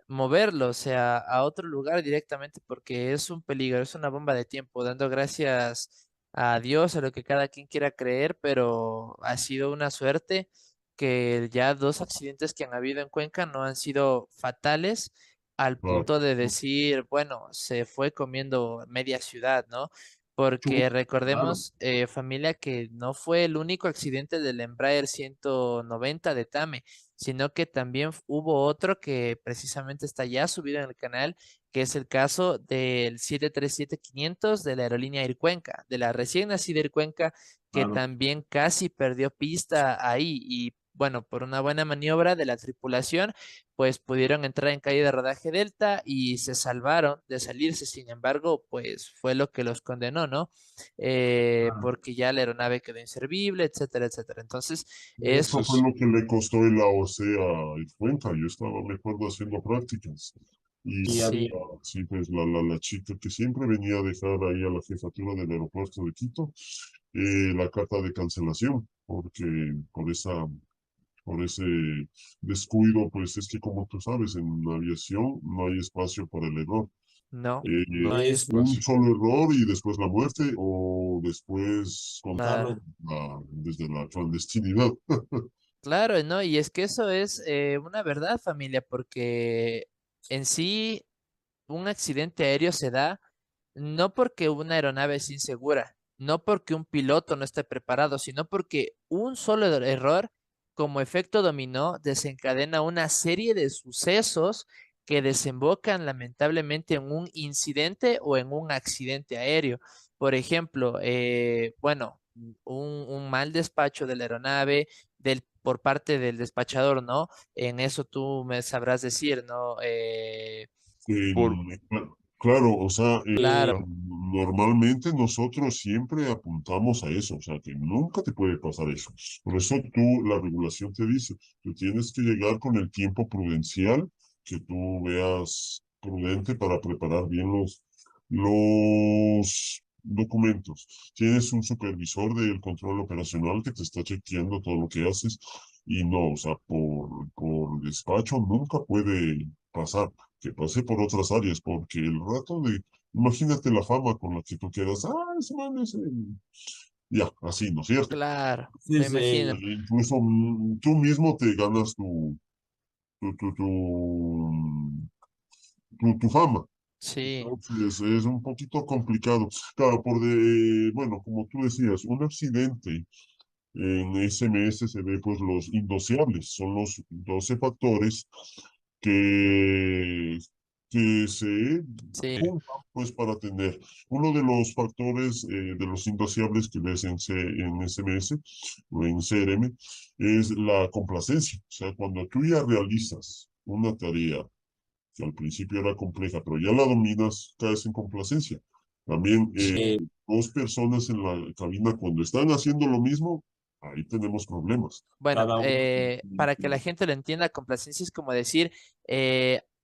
moverlo, o sea, a otro lugar directamente, porque es un peligro, es una bomba de tiempo, dando gracias a Dios, a lo que cada quien quiera creer, pero ha sido una suerte que ya dos accidentes que han habido en Cuenca no han sido fatales al Claro. punto de decir, bueno, se fue comiendo media ciudad, ¿no? Porque Claro. recordemos, familia, que no fue el único accidente del Embraer 190 de TAME, sino que también hubo otro que precisamente está ya subido en el canal, que es el caso del 737-500 de la aerolínea Air Cuenca, de la recién nacida Air Cuenca, que Claro. también casi perdió pista ahí y bueno, por una buena maniobra de la tripulación, pues pudieron entrar en calle de rodaje Delta y se salvaron de salirse. Sin embargo, pues fue lo que los condenó, ¿no? Claro. Porque ya la aeronave quedó inservible, etcétera, etcétera. Entonces, es Eso fue lo que le costó el AOC a Cuenca. Yo estaba, me acuerdo, haciendo prácticas. Y Sí, había. sí, sí, pues la chica que siempre venía a dejar ahí a la jefatura del aeropuerto de Quito la carta de cancelación, porque por ese descuido, pues es que como tú sabes, en la aviación no hay espacio para el error. no, Eh, no hay Es un espacio. solo error y después la muerte o después Claro. contarlo desde la clandestinidad. Claro, ¿no? Y es que eso es una verdad, familia, porque en sí un accidente aéreo se da no porque una aeronave es insegura, no porque un piloto no esté preparado, sino porque un solo error, como efecto dominó, desencadena una serie de sucesos que desembocan lamentablemente en un incidente o en un accidente aéreo. Por ejemplo, bueno, un mal despacho de la aeronave, por parte del despachador, ¿no? En eso tú me sabrás decir, ¿no? por, Claro, o sea, Claro, normalmente nosotros siempre apuntamos a eso, o sea, que nunca te puede pasar eso. Por eso la regulación te dice, tú tienes que llegar con el tiempo prudencial que tú veas prudente para preparar bien los documentos. Tienes un supervisor del control operacional que te está chequeando todo lo que haces y no, o sea, por despacho nunca puede pasar que pase por otras áreas, porque el rato imagínate la fama con la que tú quedas, ese man es ya, así, ¿no es cierto? claro, Sí, me sí. imagino. Incluso tú mismo te ganas tu, tu, tu, tu fama. Sí, Entonces es un poquito complicado. Claro, bueno, como tú decías, un accidente en SMS se ve pues los indoseables, son los 12 factores que, que se sí, juntan pues para tener uno de los factores de los indoseables que ves en SMS o en CRM es la complacencia. O sea, cuando tú ya realizas una tarea que al principio era compleja, pero ya la dominas, caes en complacencia. También sí. dos personas en la cabina cuando están haciendo lo mismo, ahí tenemos problemas. Bueno, Cada uno. para que la gente lo entienda, complacencia es como decir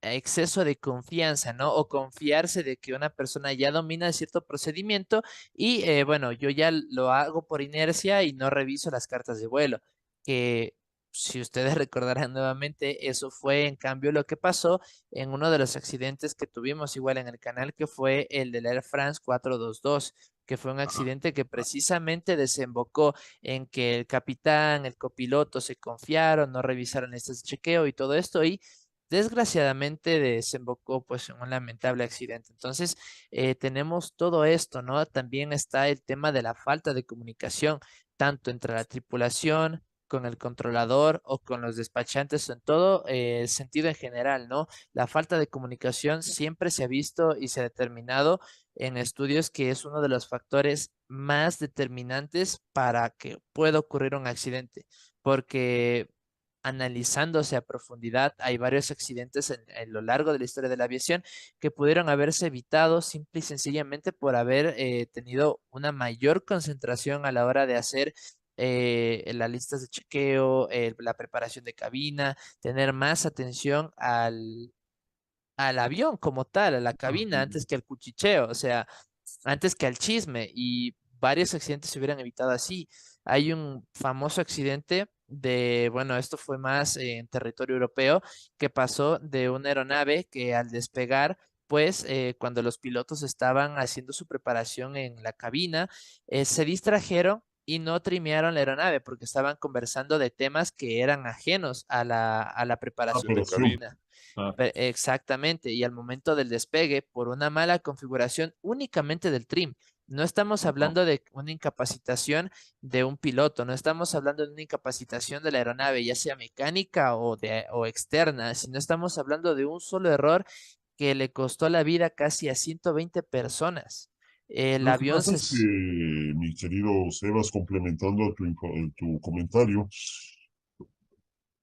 exceso de confianza, ¿no? O confiarse de que una persona ya domina cierto procedimiento y bueno, yo ya lo hago por inercia y no reviso las cartas de vuelo, que si ustedes recordarán nuevamente, eso fue en cambio lo que pasó en uno de los accidentes que tuvimos igual en el canal, que fue el del Air France 422, que fue un accidente que precisamente desembocó en que el capitán, el copiloto se confiaron, no revisaron este chequeo y todo esto y desgraciadamente desembocó pues en un lamentable accidente. Entonces tenemos todo esto, ¿no? También está el tema de la falta de comunicación, tanto entre la tripulación con el controlador o con los despachantes o en todo sentido en general, ¿no? La falta de comunicación siempre se ha visto y se ha determinado en estudios que es uno de los factores más determinantes para que pueda ocurrir un accidente, porque analizándose a profundidad, hay varios accidentes en lo largo de la historia de la aviación que pudieron haberse evitado simple y sencillamente por haber tenido una mayor concentración a la hora de hacer las listas de chequeo, la preparación de cabina, tener más atención al avión como tal, a la cabina, antes que al cuchicheo, o sea, antes que al chisme, y varios accidentes se hubieran evitado así. Hay un famoso accidente de, bueno, esto fue más en territorio europeo, que pasó de una aeronave que al despegar, pues cuando los pilotos estaban haciendo su preparación en la cabina, se distrajeron y no trimearon la aeronave porque estaban conversando de temas que eran ajenos a la preparación de Operación. cabina. Ah, Exactamente, y al momento del despegue, por una mala configuración únicamente del trim, no estamos hablando de una incapacitación de un piloto, no estamos hablando de una incapacitación de la aeronave, ya sea mecánica o externa, sino estamos hablando de un solo error que le costó la vida casi a 120 personas. El Lo que avión pasa se... es que, mi querido Sebas, complementando a tu comentario,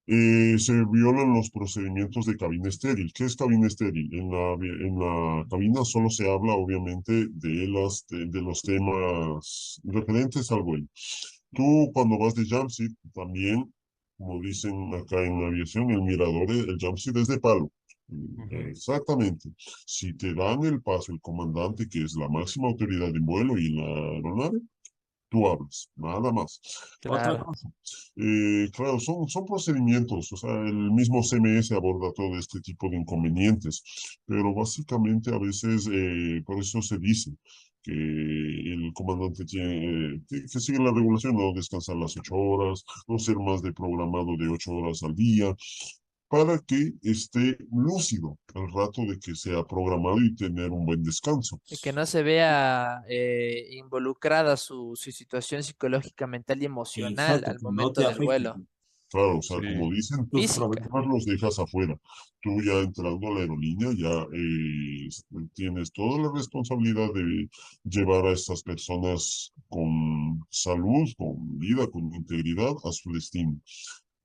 se violan los procedimientos de cabina estéril. ¿Qué es cabina estéril? En la cabina solo se habla, obviamente, de los temas referentes al vuelo. Tú, cuando vas de jumpseat, también, como dicen acá en la aviación, el mirador, el jumpseat es de palo. Ujú. Exactamente. Si te dan el paso el comandante, que es la máxima autoridad en vuelo y en la aeronave, tú hablas, nada más. Otra Claro, cosa, claro, son procedimientos, o sea, el mismo CMS aborda todo este tipo de inconvenientes, pero básicamente a veces, por eso se dice que el comandante tiene que seguir la regulación, no descansar las 8 horas, no ser más de programado de 8 horas al día, para que esté lúcido al rato de que sea programado y tener un buen descanso. y que no se vea involucrada su situación psicológica, mental y emocional exacto, al que no te momento del afecte vuelo, Claro, o sea, como Sí, dicen, tus física. problemas. problemas los dejas afuera. Tú ya entrando a la aerolínea, ya tienes toda la responsabilidad de llevar a estas personas con salud, con vida, con integridad a su destino. Y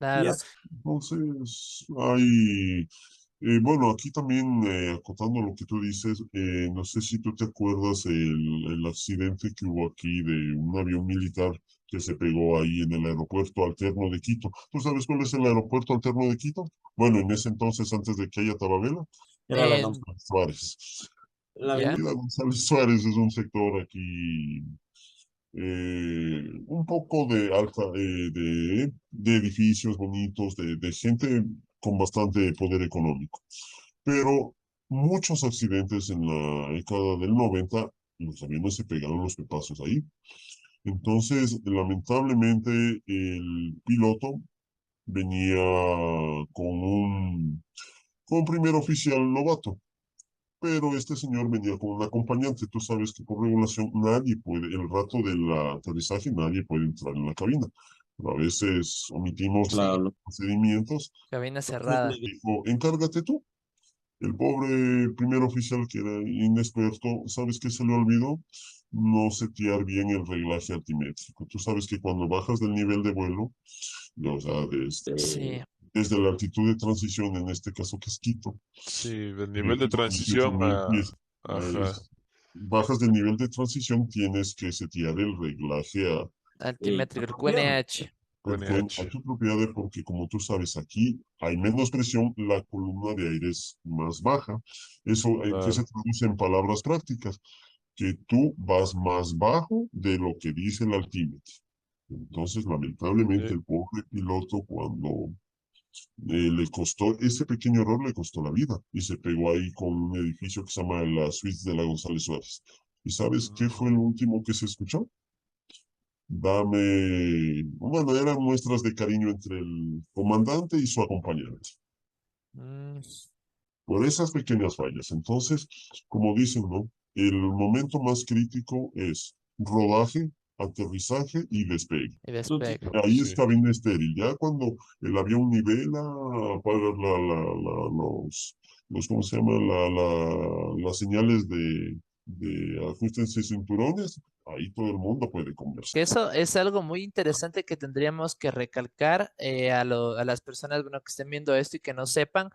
Claro. es, Entonces, hay, bueno, aquí también, acotando lo que tú dices, no sé si tú te acuerdas el accidente que hubo aquí de un avión militar que se pegó ahí en el aeropuerto alterno de Quito. ¿Tú sabes cuál es el aeropuerto alterno de Quito? Bueno, en ese entonces, antes de que haya Tababela, era la, En, Suárez. la ¿Ya? avenida. Avenida González Suárez es un sector aquí un poco de alta, de edificios bonitos, de gente con bastante poder económico. Pero muchos accidentes en la década del 90, los aviones se pegaron los pepazos ahí. Entonces, lamentablemente, el piloto venía con un primer oficial novato, pero este señor venía con un acompañante. Tú sabes que por regulación nadie puede, el rato del aterrizaje, nadie puede entrar en la cabina. A veces omitimos Sí, La, procedimientos. cabina entonces cerrada. Dijo, encárgate tú. El pobre primer oficial, que era inexperto, ¿sabes qué se le olvidó? No setear bien el reglaje altimétrico. Tú sabes que cuando bajas del nivel de vuelo, o sea, Sí, desde la altitud de transición, en este caso que es Quito, sí, del nivel de Quito a 18 transición mil a... pies, Ajá, bajas del nivel de transición, tienes que setear el reglaje altimétrico, el apropiado. QNH. al a QNH. tu propiedad, porque como tú sabes, aquí hay menos presión, la columna de aire es más baja. Eso, ¿qué se Claro, traduce en palabras prácticas? Que tú vas más bajo de lo que dice el altímetro. Entonces, lamentablemente, sí. el pobre piloto, cuando le costó, ese pequeño error le costó la vida y se pegó ahí con un edificio que se llama la Suites de la González Suárez. ¿Y sabes qué fue Mm, lo último que se escuchó? Bueno, eran muestras de cariño entre el comandante y su acompañante, Mm, por esas pequeñas fallas. Entonces, como dicen, ¿no? El momento más crítico es rodaje, aterrizaje y despegue. Y despegue. Ahí Sí. es cabina estéril. Ya cuando el avión nivela, apaga ¿cómo se llama? Las señales de ajustense cinturones, ahí todo el mundo puede conversar. Que eso es algo muy interesante que tendríamos que recalcar a las personas, bueno, que estén viendo esto y que no sepan.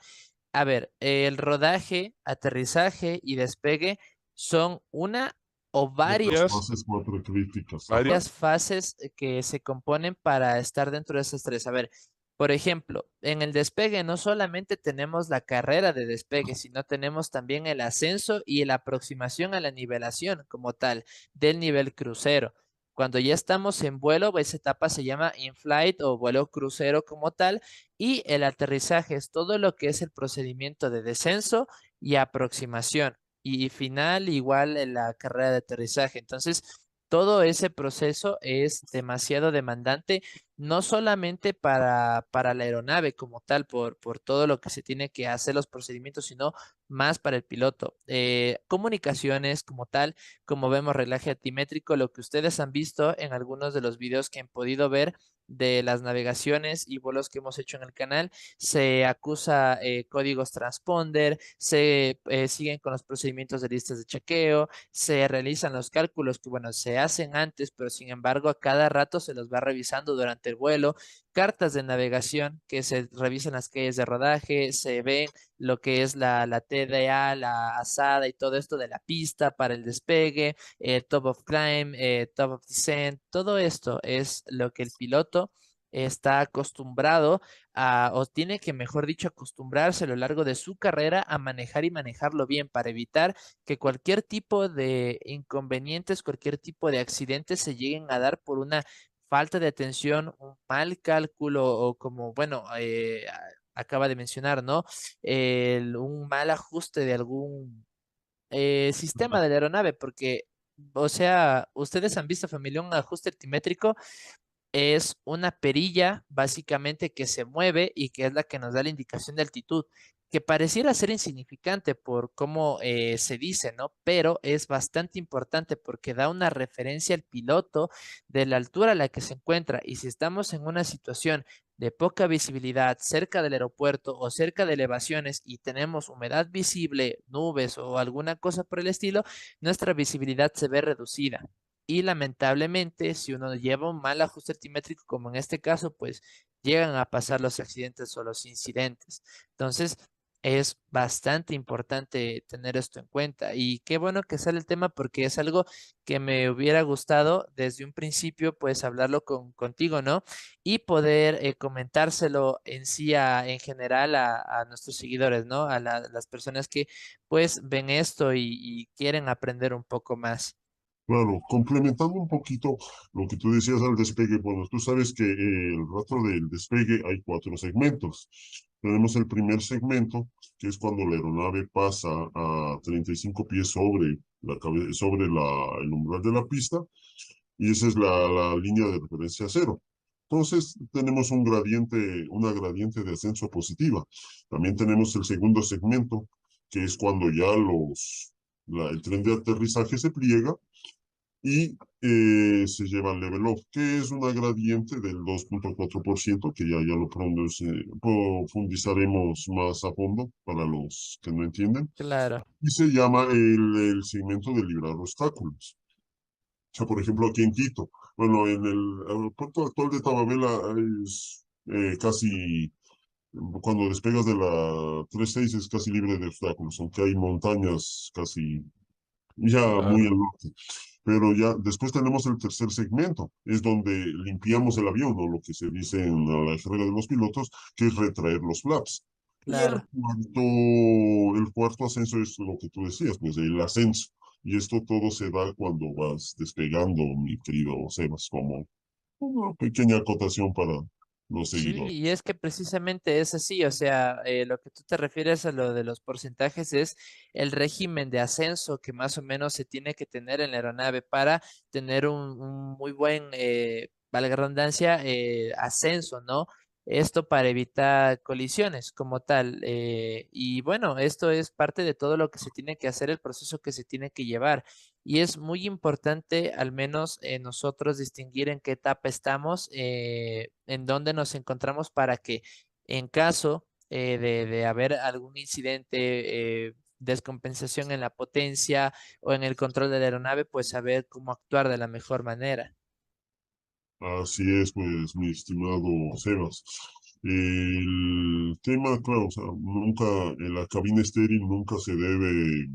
A ver, el rodaje, aterrizaje y despegue son una o Las varias Varias, fases cuatro críticas. varias. fases que se componen para estar dentro de esas tres. A ver, por ejemplo, en el despegue no solamente tenemos la carrera de despegue, sino tenemos también el ascenso y la aproximación a la nivelación como tal del nivel crucero. Cuando ya estamos en vuelo, esa etapa se llama in-flight o vuelo crucero como tal, y el aterrizaje es todo lo que es el procedimiento de descenso y aproximación. Y final, igual en la carrera de aterrizaje. Entonces, todo ese proceso es demasiado demandante, no solamente para la aeronave como tal, por todo lo que se tiene que hacer los procedimientos, sino más para el piloto. Comunicaciones como tal, como vemos, reglaje altimétrico, lo que ustedes han visto en algunos de los videos que han podido ver de las navegaciones y vuelos que hemos hecho en el canal, se acusa códigos transponder, se siguen con los procedimientos de listas de chequeo, se realizan los cálculos que, bueno, se hacen antes, pero sin embargo a cada rato se los va revisando durante el vuelo, cartas de navegación que se revisan las calles de rodaje, se ven lo que es la TDA, la asada y todo esto de la pista para el despegue, top of climb, top of descent, todo esto es lo que el piloto está acostumbrado o tiene que, mejor dicho, acostumbrarse a lo largo de su carrera a manejar y manejarlo bien para evitar que cualquier tipo de inconvenientes, cualquier tipo de accidentes se lleguen a dar por una falta de atención, un mal cálculo o como, bueno, acaba de mencionar, ¿no? Un mal ajuste de algún sistema de la aeronave, porque, o sea, ustedes han visto, familia, un ajuste altimétrico es una perilla básicamente que se mueve y que es la que nos da la indicación de altitud, que pareciera ser insignificante por cómo se dice, ¿no? Pero es bastante importante porque da una referencia al piloto de la altura a la que se encuentra, y si estamos en una situación de poca visibilidad cerca del aeropuerto o cerca de elevaciones y tenemos humedad visible, nubes o alguna cosa por el estilo, nuestra visibilidad se ve reducida. Y lamentablemente, si uno lleva un mal ajuste altimétrico, como en este caso, pues llegan a pasar los accidentes o los incidentes. Entonces, es bastante importante tener esto en cuenta. Y qué bueno que sale el tema porque es algo que me hubiera gustado desde un principio, pues hablarlo contigo, ¿no? Y poder comentárselo en sí, en general, a nuestros seguidores, ¿no? A las personas que pues ven esto y quieren aprender un poco más. Claro, complementando un poquito lo que tú decías al despegue, bueno, tú sabes que el rato del despegue hay cuatro segmentos. Tenemos el primer segmento, que es cuando la aeronave pasa a 35 pies sobre el umbral de la pista, y esa es la línea de referencia cero. Entonces, tenemos una gradiente de ascenso positiva. También tenemos el segundo segmento, que es cuando ya el tren de aterrizaje se pliega y se lleva al level off, que es una gradiente del 2,4%, que ya lo profundizaremos más a fondo para los que no entienden, Claro. y se llama el segmento de librar obstáculos. O sea, por ejemplo, aquí en Quito, bueno, en el aeropuerto actual de Tababela es casi, cuando despegas de la 36 es casi libre de obstáculos, aunque hay montañas casi ya muy Claro. al norte. Pero ya después tenemos el tercer segmento, es donde limpiamos el avión, o lo que se dice en la carrera de los pilotos, que es retraer los flaps. Y Claro. el cuarto ascenso es lo que tú decías, pues el ascenso. Y esto todo se da cuando vas despegando, mi querido Sebas, como una pequeña acotación para los Sí, seguidores. y es que precisamente es así, o sea, lo que tú te refieres a lo de los porcentajes es el régimen de ascenso que más o menos se tiene que tener en la aeronave para tener un muy buen, valga la redundancia, ascenso, ¿no? Esto para evitar colisiones como tal. Y bueno, esto es parte de todo lo que se tiene que hacer, el proceso que se tiene que llevar. Y es muy importante, al menos nosotros, distinguir en qué etapa estamos, en dónde nos encontramos para que en caso de haber algún incidente, descompensación en la potencia o en el control de la aeronave, pues saber cómo actuar de la mejor manera. Así es, pues, mi estimado Sebas. El tema, claro, o sea, nunca, en la cabina estéril nunca se debe,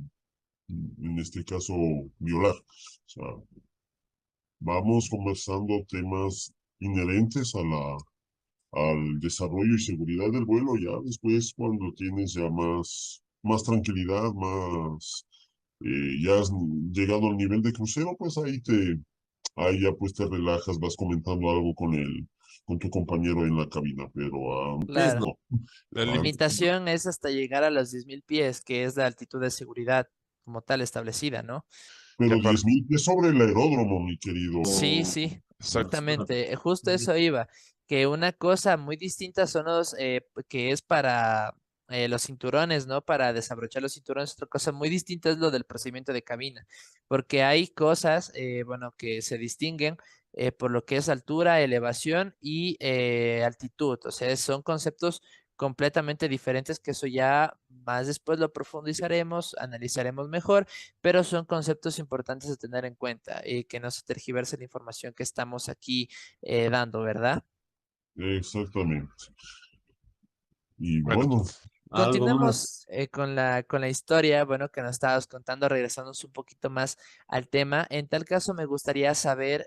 en este caso, violar. O sea, vamos conversando temas inherentes al desarrollo y seguridad del vuelo, ya después cuando tienes ya más tranquilidad, ya has llegado al nivel de crucero, pues ahí ya pues te relajas, vas comentando algo con tu compañero en la cabina, pero antes Claro. no. La La lim- Antes, limitación es hasta llegar a los 10.000 pies, que es la altitud de seguridad como tal establecida, ¿no? que pero aparte, 10.000 pies sobre el aeródromo, mi querido. Sí, sí, exacto. exactamente. Justo eso iba, que una cosa muy distinta son que es para los cinturones, ¿no? Para desabrochar los cinturones, otra cosa muy distinta es lo del procedimiento de cabina, porque hay cosas, bueno, que se distinguen por lo que es altura, elevación y altitud, o sea, son conceptos completamente diferentes que eso ya más después lo profundizaremos, analizaremos mejor, pero son conceptos importantes a tener en cuenta y que no se tergiverse la información que estamos aquí dando, ¿verdad? Exactamente. Y Bueno, bueno, Algo Continuemos más. con la historia, bueno, que nos estabas contando, regresándonos un poquito más al tema. En tal caso, me gustaría saber,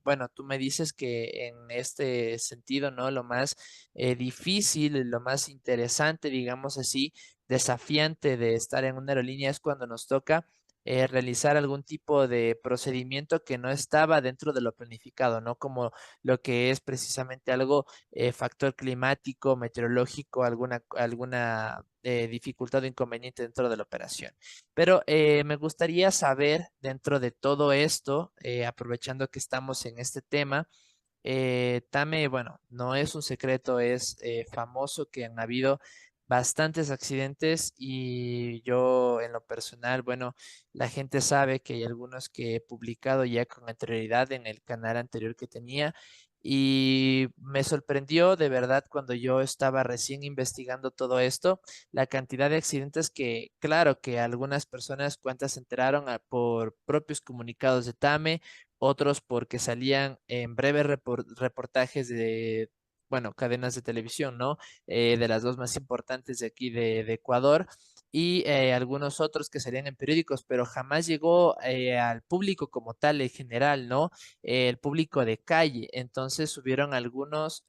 bueno, tú me dices que en este sentido, ¿no? Lo más difícil, lo más interesante, digamos así, desafiante de estar en una aerolínea es cuando nos toca realizar algún tipo de procedimiento que no estaba dentro de lo planificado, ¿no? Como lo que es precisamente algo factor climático, meteorológico, alguna dificultad o inconveniente dentro de la operación. Pero me gustaría saber, dentro de todo esto, aprovechando que estamos en este tema, Tame, bueno, no es un secreto, es famoso que han habido bastantes accidentes y yo en lo personal, bueno, la gente sabe que hay algunos que he publicado ya con anterioridad en el canal anterior que tenía y me sorprendió de verdad cuando yo estaba recién investigando todo esto, la cantidad de accidentes que, claro, que algunas personas cuantas se enteraron por propios comunicados de Tame, otros porque salían en breves reportajes de, bueno, cadenas de televisión, ¿no? De las dos más importantes de aquí de Ecuador. Y algunos otros que salían en periódicos, pero jamás llegó al público como tal, en general, ¿no? El público de calle. Entonces hubieron algunos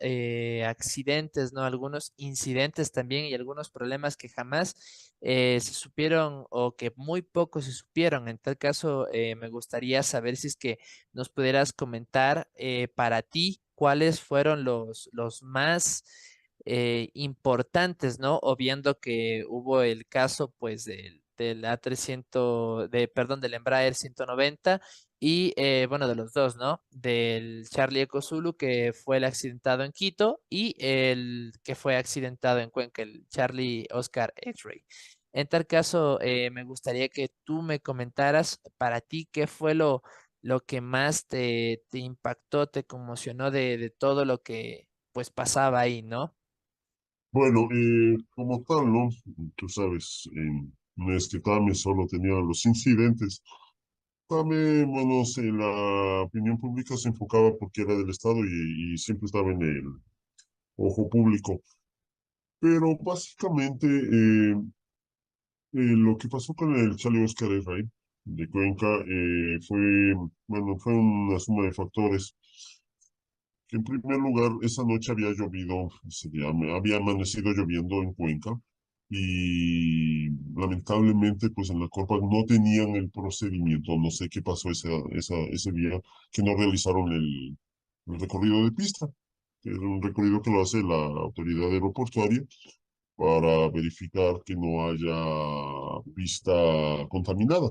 accidentes, ¿no? Algunos incidentes también y algunos problemas que jamás se supieron o que muy poco se supieron. En tal caso, me gustaría saber si es que nos pudieras comentar para ti cuáles fueron los más importantes, ¿no? O viendo que hubo el caso, pues, del A300, perdón, del Embraer 190 y, bueno, de los dos, ¿no? Del Charlie Eco Zulu, que fue el accidentado en Quito, y el que fue accidentado en Cuenca, el Charlie Oscar X-Ray. En tal caso, me gustaría que tú me comentaras para ti qué fue lo que más te impactó, te conmocionó de todo lo que pues pasaba ahí, ¿no? bueno, como tal, ¿no? Tú sabes, no es que Tame solo tenía los incidentes. Tame, bueno, la opinión pública se enfocaba porque era del Estado y siempre estaba en el ojo público. Pero básicamente lo que pasó con el Charlie Oscar Ray de Cuenca bueno, fue una suma de factores. Que en primer lugar, esa noche había llovido, había amanecido lloviendo en Cuenca y lamentablemente pues en la Corpa no tenían el procedimiento, no sé qué pasó ese día, que no realizaron el recorrido de pista, que era un recorrido que lo hace la autoridad aeroportuaria para verificar que no haya pista contaminada.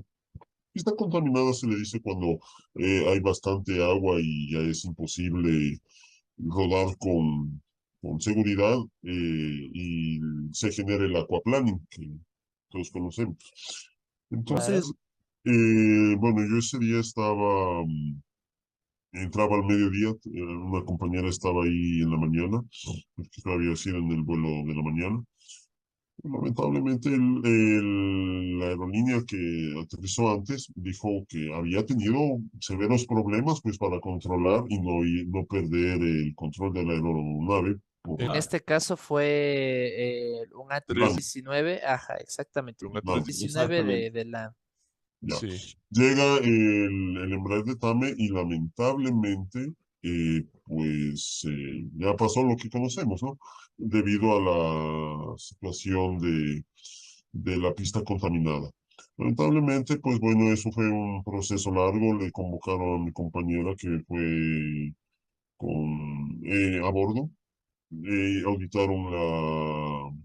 Pista contaminada se le dice cuando hay bastante agua y ya es imposible rodar con seguridad y se genere el aquaplaning que todos conocemos. Claro. Entonces, bueno, yo ese día entraba al mediodía, una compañera estaba ahí en la mañana, porque había sido en el vuelo de la mañana. Lamentablemente, la aerolínea que aterrizó antes dijo que había tenido severos problemas pues, para controlar y no perder el control de la aeronave por En En este caso fue un tres, daño. A319, ajá, exactamente, un un daño. A3. A319 Exactamente. de la... Ya. Sí, Llega el Embraer de TAME y lamentablemente, pues ya pasó lo que conocemos, ¿no? Debido a la situación de la pista contaminada. Lamentablemente, pues bueno, eso fue un proceso largo. Le convocaron a mi compañera que fue a bordo. Auditaron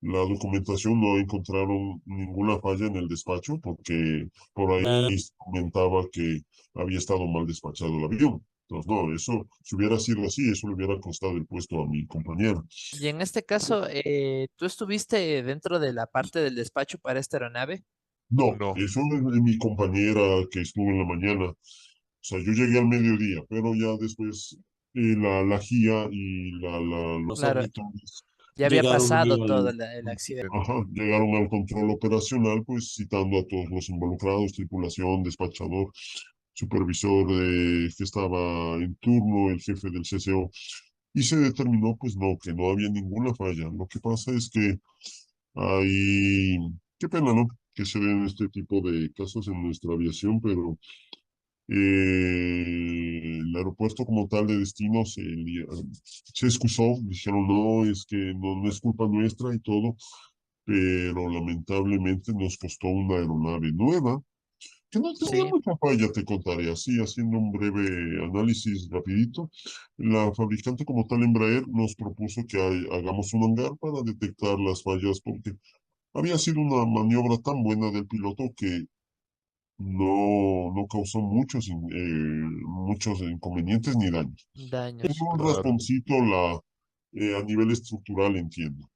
la documentación, no encontraron ninguna falla en el despacho porque por Claro. ahí comentaba que había estado mal despachado el avión. Entonces, no, eso, si hubiera sido así, eso le hubiera costado el puesto a mi compañero. Y en este caso, ¿tú estuviste dentro de la parte del despacho para esta aeronave? No, no. eso es mi compañera que estuvo en la mañana. O sea, yo llegué al mediodía, pero ya después la GIA y los Los Claro, auditores. ya había llegaron pasado ahí todo al... el accidente. Ajá, llegaron al control operacional, pues citando a todos los involucrados, tripulación, despachador, supervisor que estaba en turno, el jefe del CCO, y se determinó, pues no, que no había ninguna falla. Lo que pasa es que hay, qué pena, ¿no? Que se den este tipo de casos en nuestra aviación, pero el aeropuerto como tal de destino se excusó, dijeron, no, es que no es culpa nuestra y todo, pero lamentablemente nos costó una aeronave nueva, que no tenía Sí, mucha falla, te contaré así, haciendo un breve análisis rapidito. La fabricante como tal Embraer nos propuso que hagamos un hangar para detectar las fallas, porque había sido una maniobra tan buena del piloto que no causó muchos inconvenientes ni daños. Tenía daños. un Claro. rasponcito a nivel estructural, entiendo.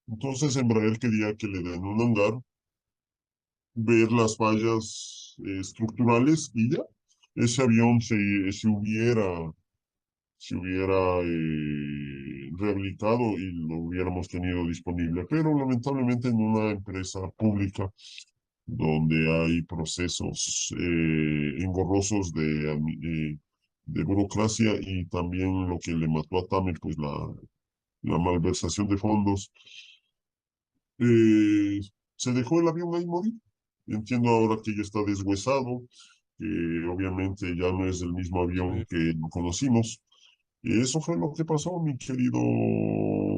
Entonces Embraer quería que le den un hangar, ver las fallas estructurales y ya. Ese avión se hubiera rehabilitado y lo hubiéramos tenido disponible, pero lamentablemente en una empresa pública donde hay procesos engorrosos de burocracia y también lo que le mató a Tamer, pues la malversación de fondos, eh, se dejó el avión ahí morir. Entiendo ahora que ya está deshuesado, que obviamente ya no es el mismo avión Sí. que lo conocimos. Y eso fue lo que pasó, mi querido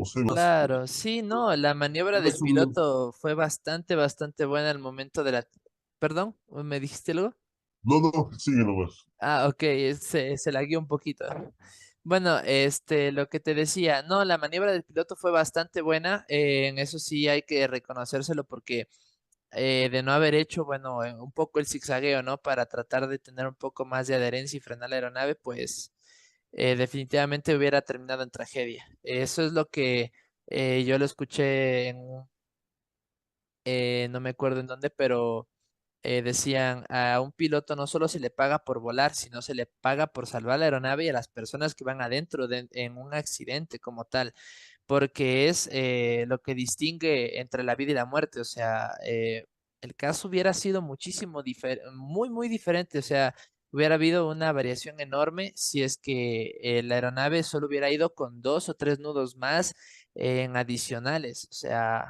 Sebas. Claro, sí, no, la maniobra del piloto fue bastante buena al momento de la... Perdón, ¿me dijiste algo? No, no, sigue nomás. Ah, ok, se lagueó un poquito. Bueno, lo que te decía, no, la maniobra del piloto fue bastante buena, en eso sí hay que reconocérselo porque de no haber hecho, bueno, un poco el zigzagueo, ¿no? Para tratar de tener un poco más de adherencia y frenar la aeronave, pues definitivamente hubiera terminado en tragedia. Eso es lo que yo lo escuché no me acuerdo en dónde, pero decían, a un piloto no solo se le paga por volar, sino se le paga por salvar la aeronave y a las personas que van adentro en un accidente como tal, porque es lo que distingue entre la vida y la muerte. O sea, el caso hubiera sido muy diferente. O sea, hubiera habido una variación enorme si es que la aeronave solo hubiera ido con 2 o 3 nudos más en adicionales. O sea,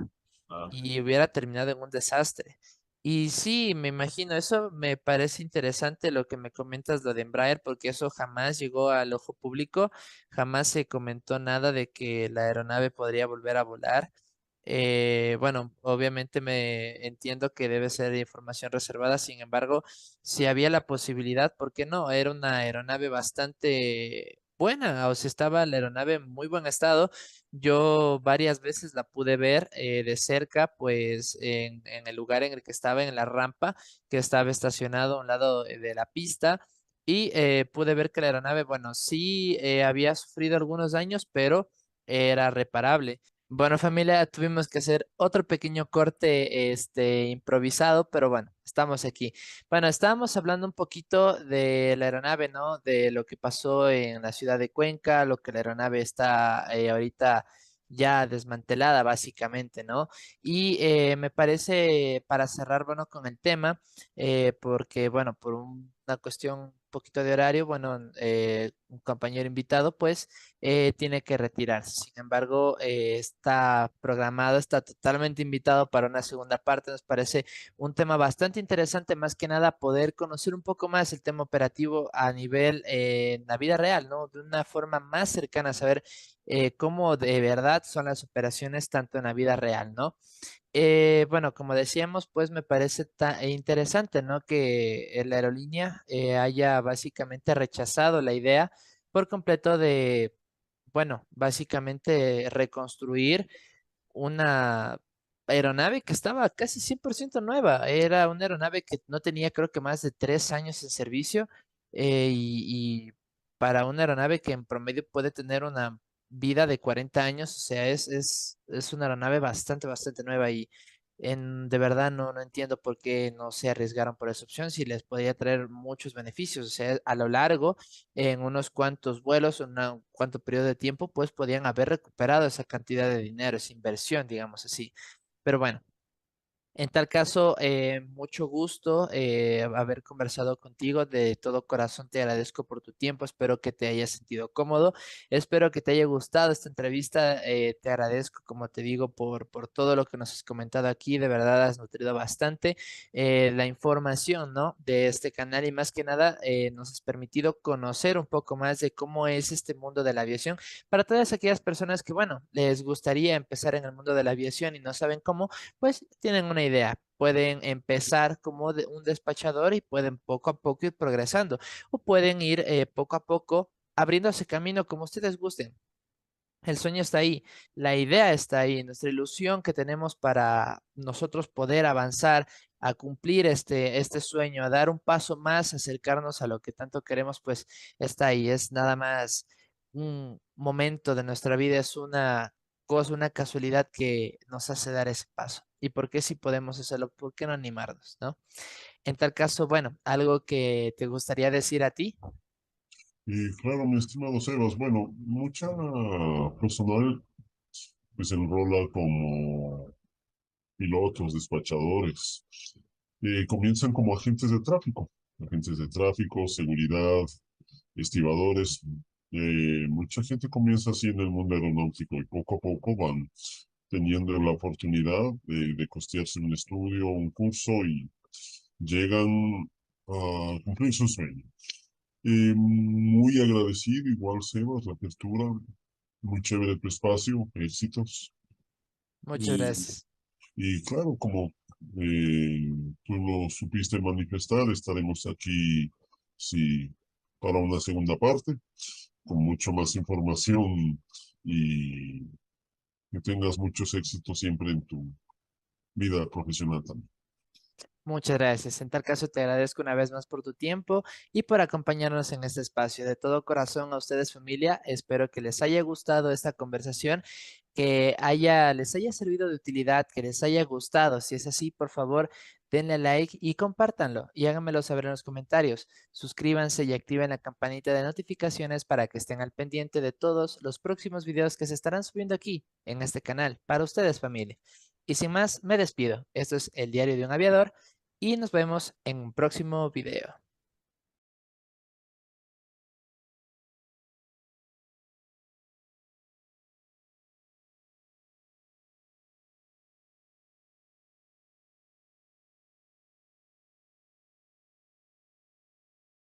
y hubiera terminado en un desastre. Y sí, me imagino, eso me parece interesante lo que me comentas, lo de Embraer, porque eso jamás llegó al ojo público, jamás se comentó nada de que la aeronave podría volver a volar. Bueno, obviamente me entiendo que debe ser información reservada, sin embargo, si había la posibilidad, ¿por qué no? Era una aeronave bastante buena, o sea, estaba la aeronave en muy buen estado. Yo varias veces la pude ver de cerca, pues en el lugar en el que estaba, en la rampa, que estaba estacionado a un lado de la pista. y pude ver que la aeronave, bueno, sí había sufrido algunos daños, pero era reparable. Bueno, familia, tuvimos que hacer otro pequeño corte, improvisado, pero bueno, estamos aquí. Bueno, estábamos hablando un poquito de la aeronave, ¿no? De lo que pasó en la ciudad de Cuenca, lo que la aeronave está ahorita ya desmantelada, básicamente, ¿no? Y me parece, para cerrar, bueno, con el tema, porque, bueno, por una cuestión un poquito de horario, bueno, un compañero invitado, pues, tiene que retirarse. Sin embargo, está programado, está totalmente invitado para una segunda parte. Nos parece un tema bastante interesante, más que nada poder conocer un poco más el tema operativo a nivel en la vida real, ¿no? De una forma más cercana, saber cómo de verdad son las operaciones tanto en la vida real, ¿no? Bueno, como decíamos, pues me parece interesante, ¿no? Que la aerolínea haya básicamente rechazado la idea por completo de, bueno, básicamente reconstruir una aeronave que estaba casi 100% nueva. Era una aeronave que no tenía, creo que más de 3 años en servicio, y para una aeronave que en promedio puede tener una vida de 40 años, o sea, es una aeronave bastante nueva y de verdad no entiendo por qué no se arriesgaron por esa opción si les podía traer muchos beneficios. O sea, a lo largo, en unos cuantos vuelos, un cuanto periodo de tiempo, pues podían haber recuperado esa cantidad de dinero, esa inversión, digamos así. Pero bueno. En tal caso, mucho gusto haber conversado contigo. De todo corazón te agradezco por tu tiempo. Espero que te hayas sentido cómodo. Espero que te haya gustado esta entrevista. Te agradezco, como te digo, por todo lo que nos has comentado aquí. De verdad has nutrido bastante la información, ¿no? De este canal y más que nada nos has permitido conocer un poco más de cómo es este mundo de la aviación para todas aquellas personas que, bueno, les gustaría empezar en el mundo de la aviación y no saben cómo, pues tienen una idea. Pueden empezar como un despachador y pueden poco a poco ir progresando o pueden ir poco a poco abriéndose camino como ustedes gusten. El sueño está ahí, la idea está ahí, nuestra ilusión que tenemos para nosotros poder avanzar a cumplir este sueño, a dar un paso más, acercarnos a lo que tanto queremos, pues está ahí. Es nada más un momento de nuestra vida, es una cosa, una casualidad que nos hace dar ese paso. ¿Y por qué si podemos hacerlo? ¿Por qué no animarnos, no? En tal caso, bueno, algo que te gustaría decir a ti. Y claro, mi estimado Sebas, bueno, mucha personal pues se enrola como pilotos, despachadores, comienzan como agentes de tráfico, seguridad, estibadores. Mucha gente comienza así en el mundo aeronáutico y poco a poco van teniendo la oportunidad de costearse un estudio, un curso y llegan a cumplir su sueño. Muy agradecido, igual Sebas, la apertura, muy chévere tu espacio, éxitos. Muchas Y, gracias. y claro, como tú lo supiste manifestar, estaremos aquí, sí, para una segunda parte, con mucho más información y que tengas muchos éxitos siempre en tu vida profesional también. Muchas gracias. En tal caso, te agradezco una vez más por tu tiempo y por acompañarnos en este espacio. De todo corazón a ustedes, familia, espero que les haya gustado esta conversación, les haya servido de utilidad, que les haya gustado. Si es así, por favor, denle like y compártanlo y háganmelo saber en los comentarios. Suscríbanse y activen la campanita de notificaciones para que estén al pendiente de todos los próximos videos que se estarán subiendo aquí en este canal para ustedes, familia. Y sin más, me despido. Esto es el Diario de un Aviador y nos vemos en un próximo video.